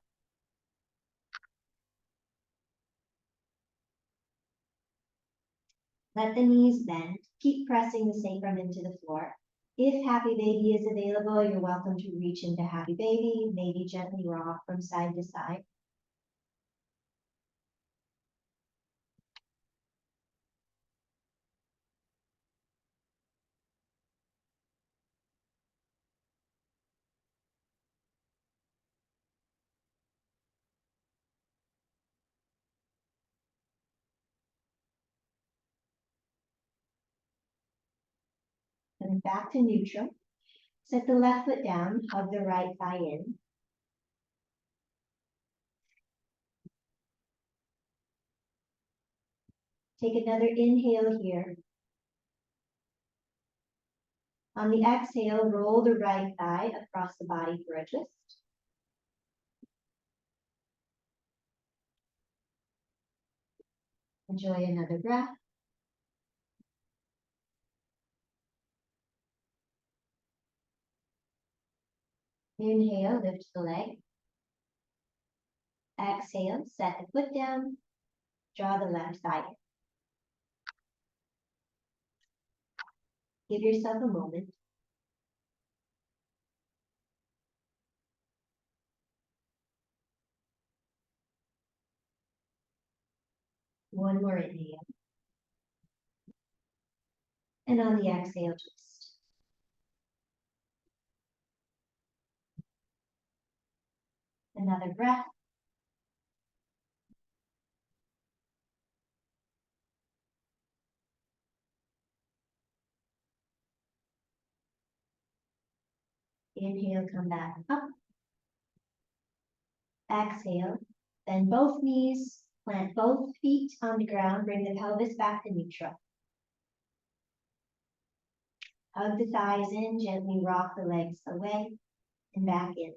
Let the knees bend. Keep pressing the sacrum into the floor. If happy baby is available, you're welcome to reach into happy baby, maybe gently rock from side to side. And back to neutral. Set the left foot down, hug the right thigh in. Take another inhale here. On the exhale, roll the right thigh across the body for a twist. Enjoy another breath. Inhale, lift the leg. Exhale, set the foot down. Draw the left thigh in. Give yourself a moment. One more inhale. And on the exhale, twist. Another breath. Inhale, come back up. Exhale. Then both knees, plant both feet on the ground, bring the pelvis back to neutral. Hug the thighs in, gently rock the legs away and back in.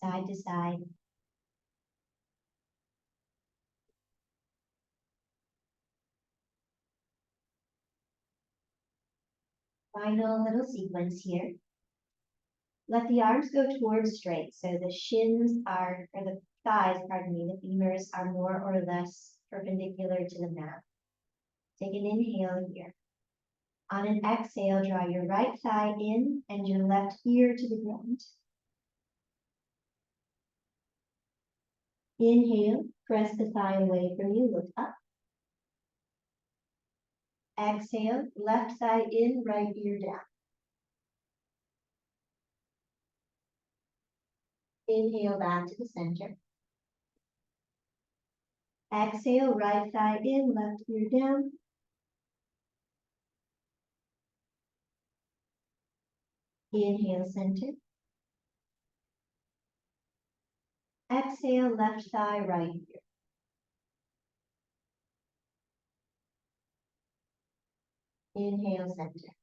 side to side. Final little sequence here. Let the arms go towards straight, so the shins are, or the thighs, pardon me, the femurs are more or less perpendicular to the mat. Take an inhale here. On an exhale, draw your right thigh in and your left ear to the ground. Inhale, press the thigh away from you, look up. Exhale, left thigh in, right ear down. Inhale back to the center. Exhale, right thigh in, left ear down. Inhale, center. Exhale, left thigh, right ear. Inhale, center.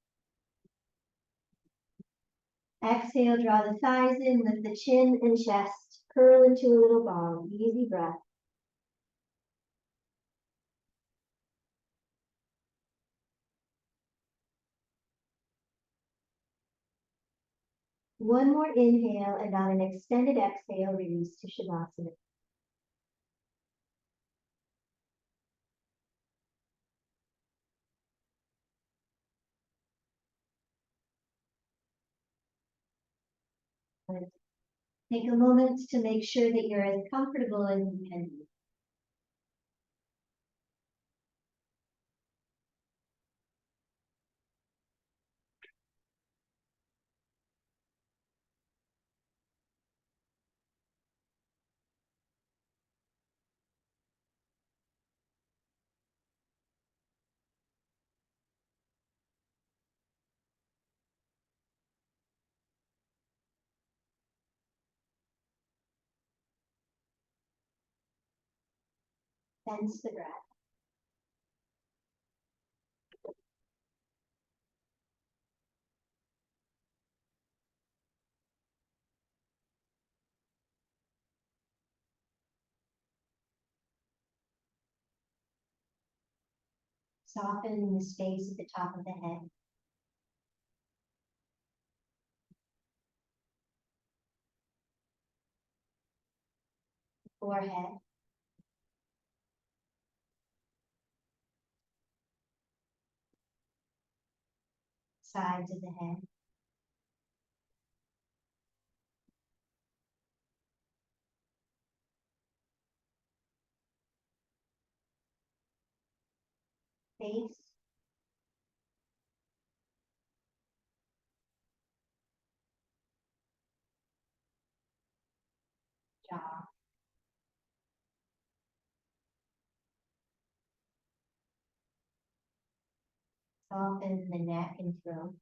Exhale, draw the thighs in, lift the chin and chest, curl into a little ball, easy breath. One more inhale, and on an extended exhale, release to Shavasana. Take a moment to make sure that you're as comfortable as you can be. Sense the breath. Soften the space at the top of the head. Forehead. Sides of the head. Face. Jaw. Soften the neck and throat.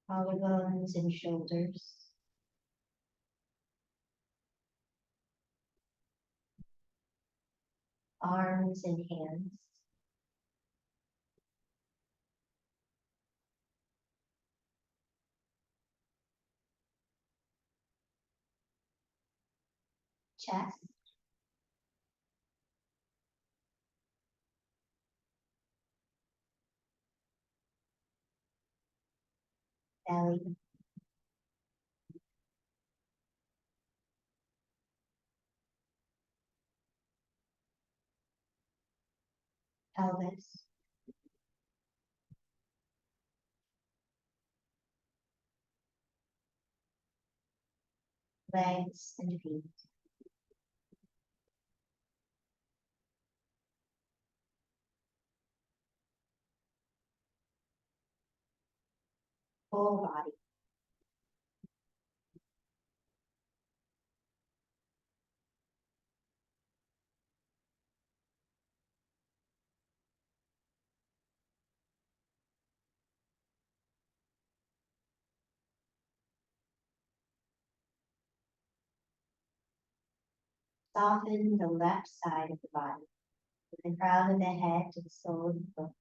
Collarbones and shoulders. Arms and hands. Chest. Belly. Pelvis. Legs and feet. Whole body. Soften the left side of the body, from the crown of the head to the sole of the foot.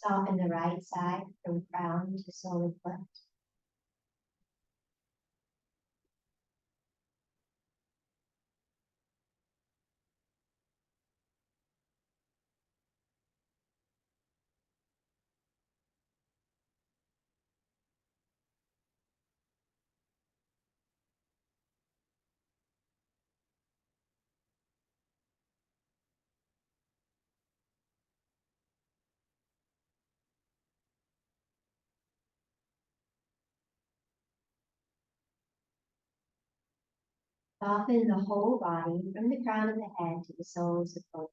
Soften the right side from crown to sole of foot. Soften the whole body from the crown of the head to the soles of both.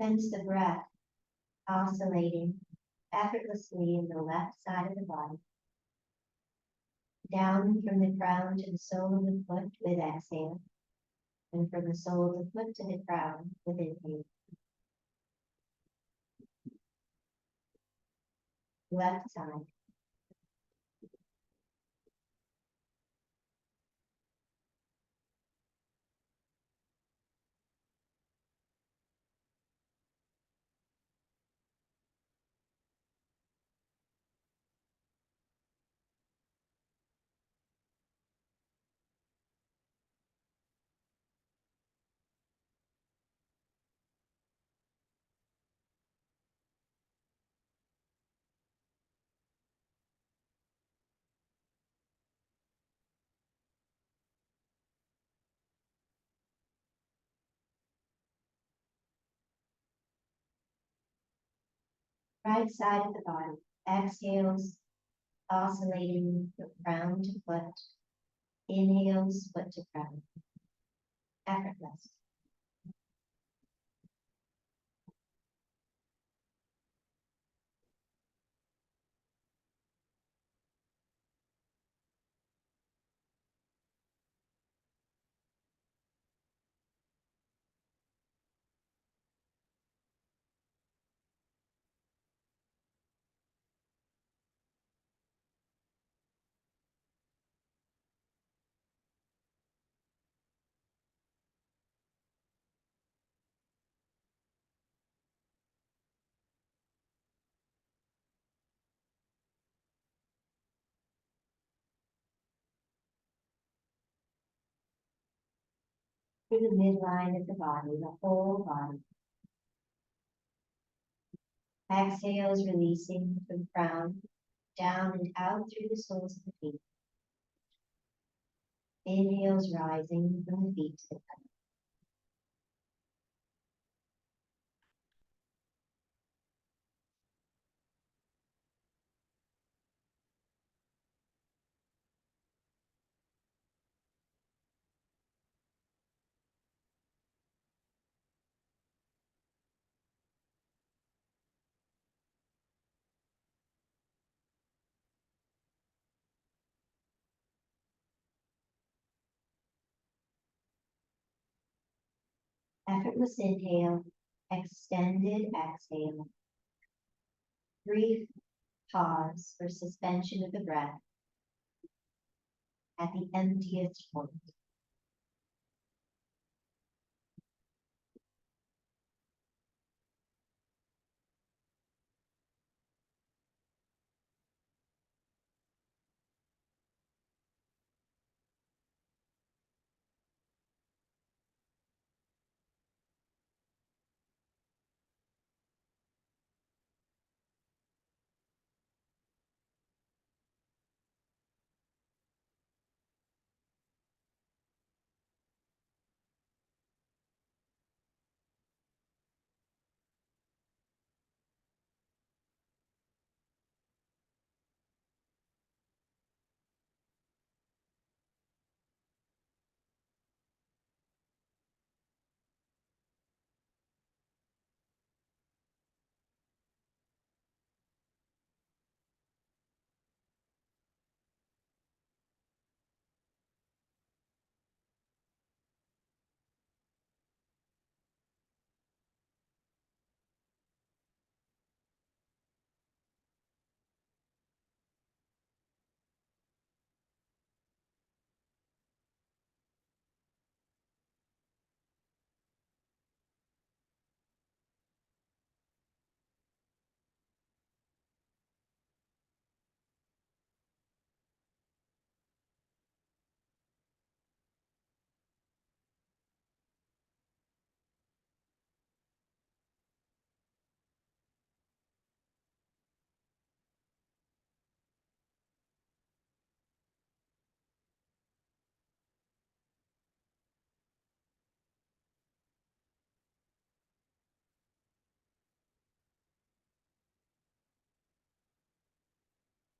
Sense the breath oscillating effortlessly in the left side of the body. Down from the crown to the sole of the foot with exhale, and from the sole of the foot to the crown with inhale. Left side. Right side of the body. Exhales, oscillating from crown to foot. Inhales, foot to crown. Effortless. Through the midline of the body, the whole body. Exhales, releasing from crown, down and out through the soles of the feet. Inhales, rising from the feet to the crown. Effortless inhale, extended exhale. Brief pause for suspension of the breath at the emptiest point.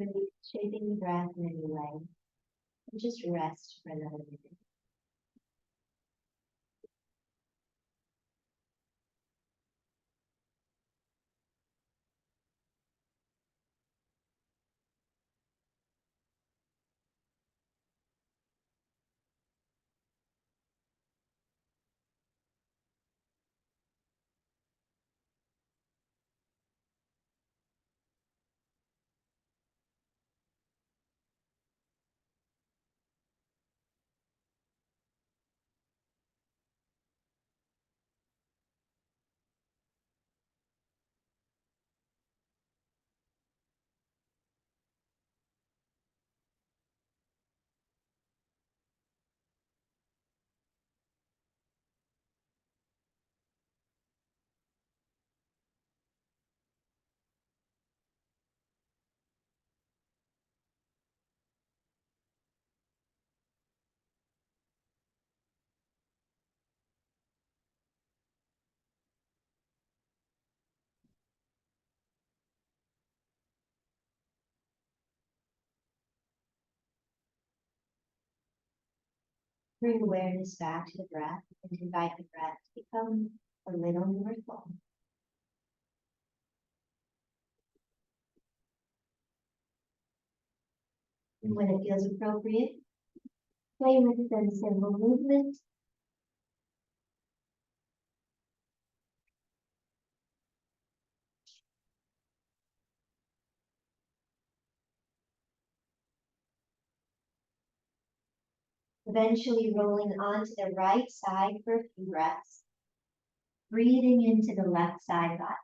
Release, shaping the breath in a new way. And just rest for another minute. Bring awareness back to the breath and invite the breath to become a little more full. And when it feels appropriate, play with some simple movement. Eventually rolling onto the right side for a few breaths. Breathing into the left side body.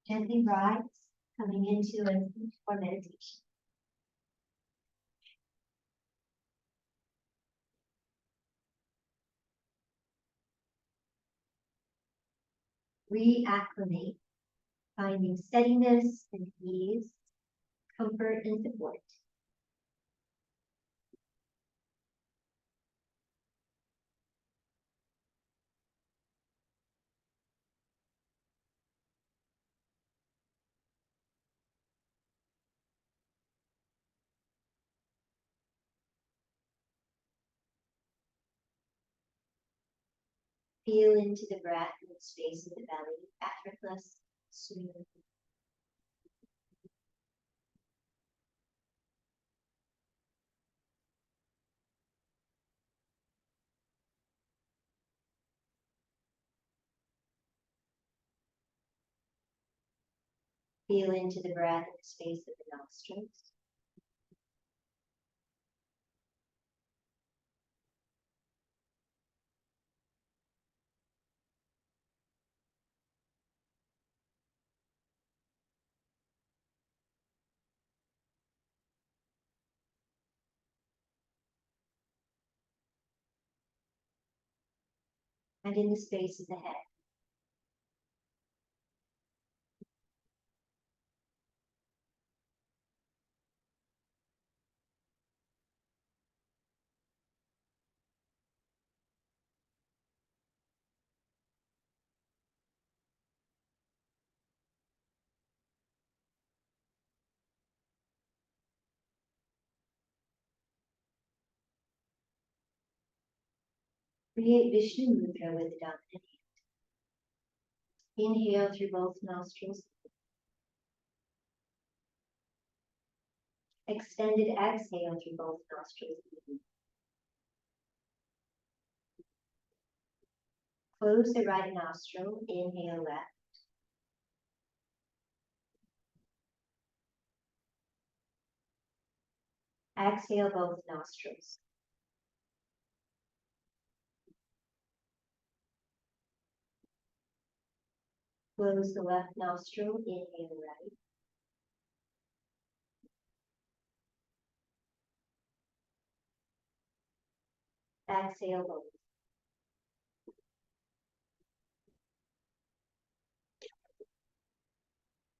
Gently rise, coming into a seat for meditation. Reacclimate, finding steadiness and ease, comfort and support. Feel into the breath in the space of the belly, effortless, smooth. Feel into the breath in the space of the nostrils. And in the space of the head. Create Vishnu Mudra with the dominant hand. Inhale through both nostrils. Extended exhale through both nostrils. Close the right nostril. Inhale left. Exhale both nostrils. Close the left nostril. Inhale right. Exhale both.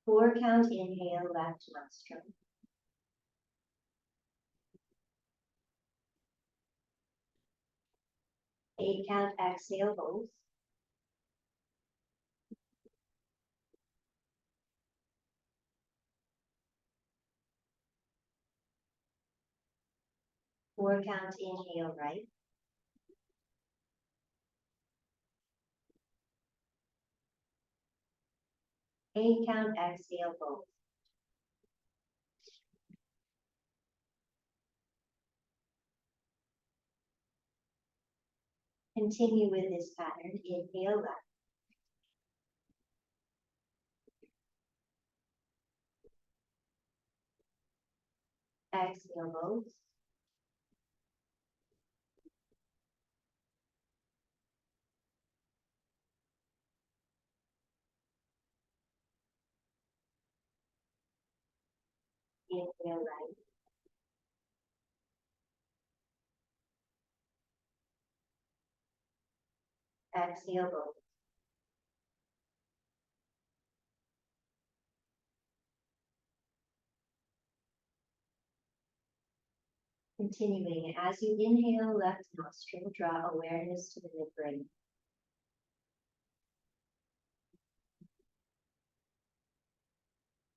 Four count inhale, left nostril. 8 count exhale both. 4 count inhale right. 8 count exhale both. Continue with this pattern. Inhale left. Exhale both. Inhale right. Exhale both. Continuing, as you inhale left nostril, draw awareness to the midbrain.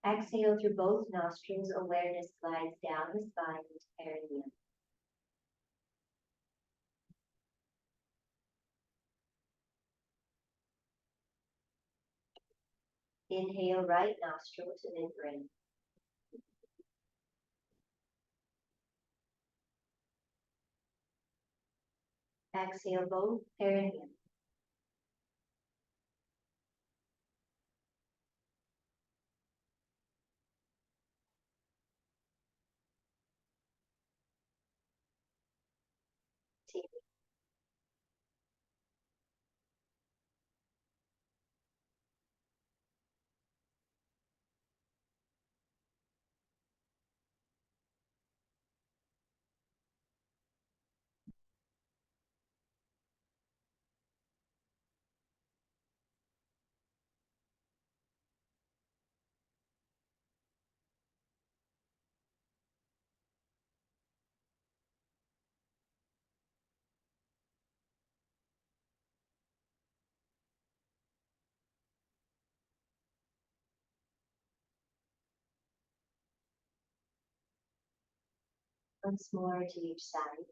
Exhale through both nostrils, awareness glides down the spine into perineum. Inhale right nostril to midbrain. Exhale both perineum. Once more to each side.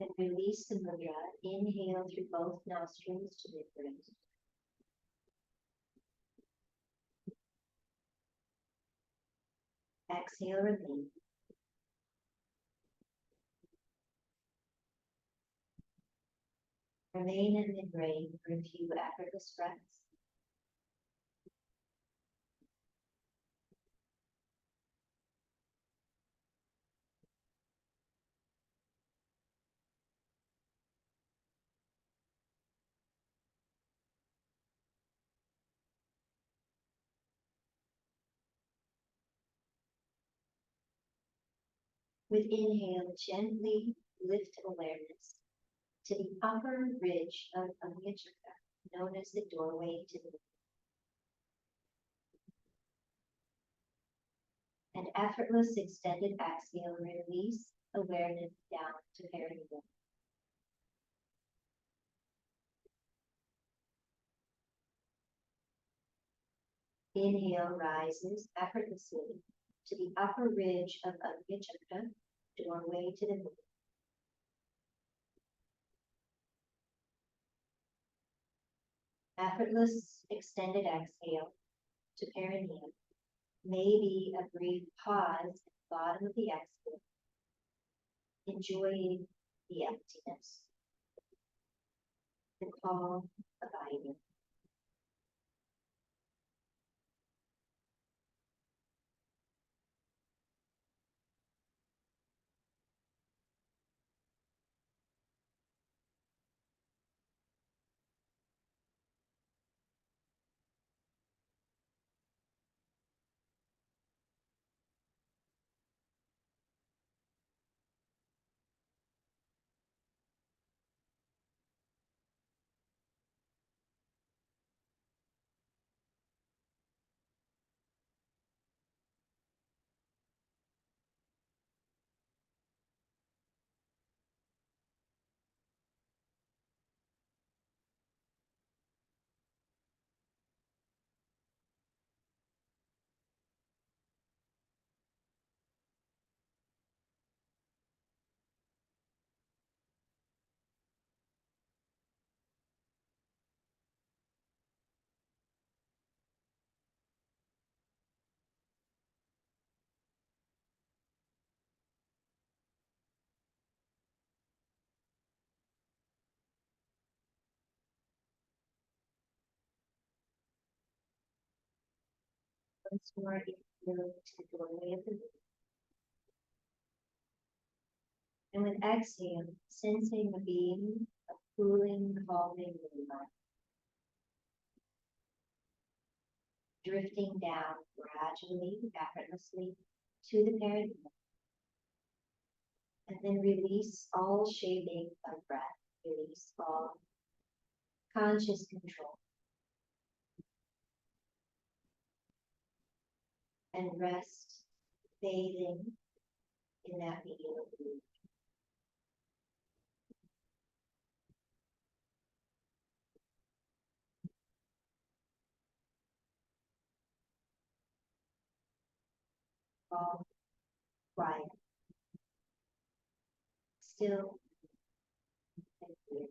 Then release the mudra. Inhale through both nostrils to midbrain. Exhale, release. Remain in midbrain for a few effortless breaths. With inhale, gently lift awareness to the upper ridge of Amyajaka, known as the doorway to the and effortless extended exhale, release awareness down to perineum. Inhale rises effortlessly to the upper ridge of Amyajaka, doorway to the moon. Effortless extended exhale, to perineum, maybe a brief pause at the bottom of the exhale, enjoying the emptiness, the calm abiding. Once more, inhale to the doorway of the room. And with exhale, sensing a beam of cooling, calming moonlight drifting down gradually, effortlessly to the perineum. And then release all shaping of breath, release all conscious control, and rest, bathing in that medium of blue. Calm, quiet, still, and clear.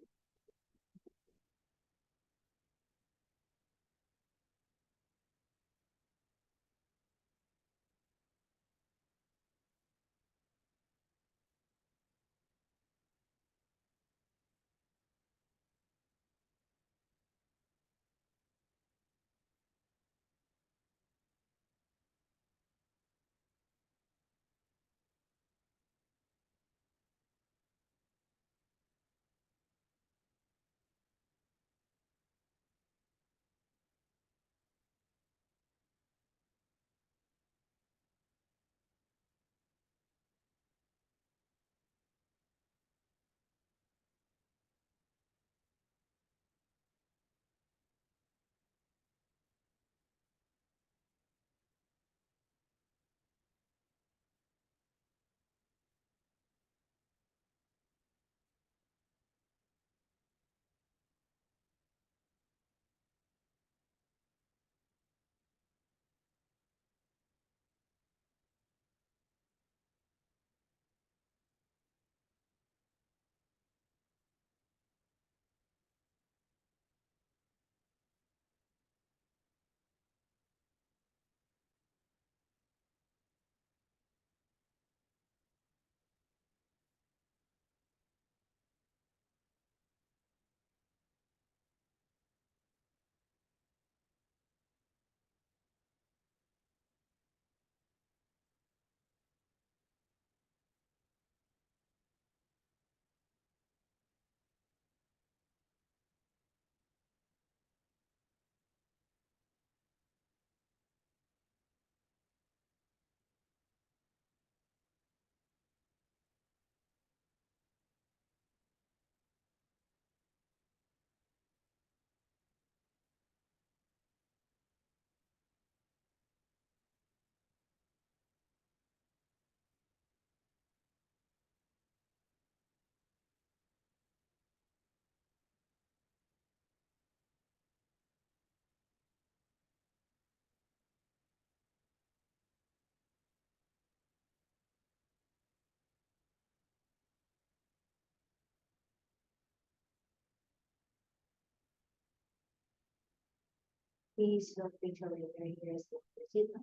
please feel free to linger here as long as you'd like.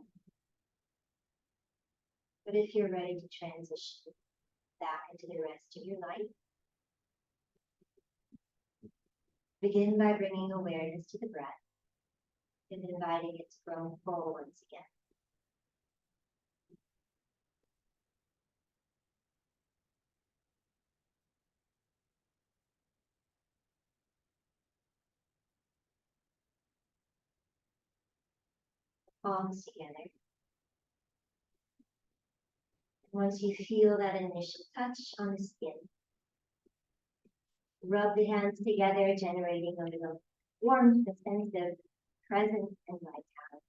But if you're ready to transition back into the rest of your life, begin by bringing awareness to the breath and inviting it to grow full once again. Palms together. Once you feel that initial touch on the skin, rub the hands together, generating a little warmth, a sense of presence and vitality.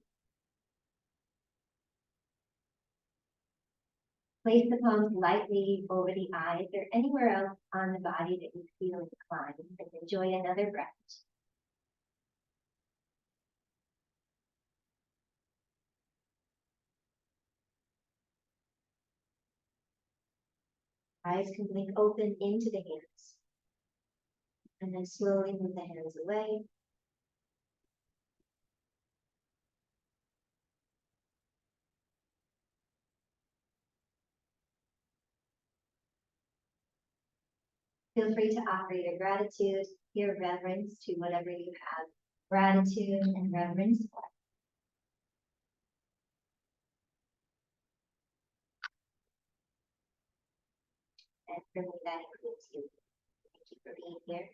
Place the palms lightly over the eyes or anywhere else on the body that you feel inclined, and enjoy another breath. Eyes can blink open into the hands, and then slowly move the hands away. Feel free to offer your gratitude, your reverence to whatever you have gratitude and reverence for. And for me, that includes you. Thank you for being here.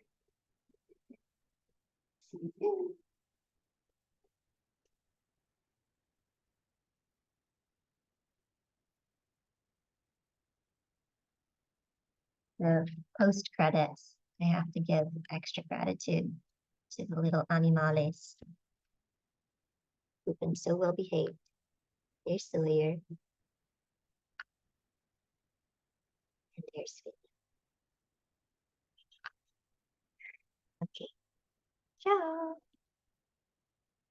See you soon. The post credits, I have to give extra gratitude to the little animales who've been so well behaved. They're still here, and they're sweet. Okay, ciao.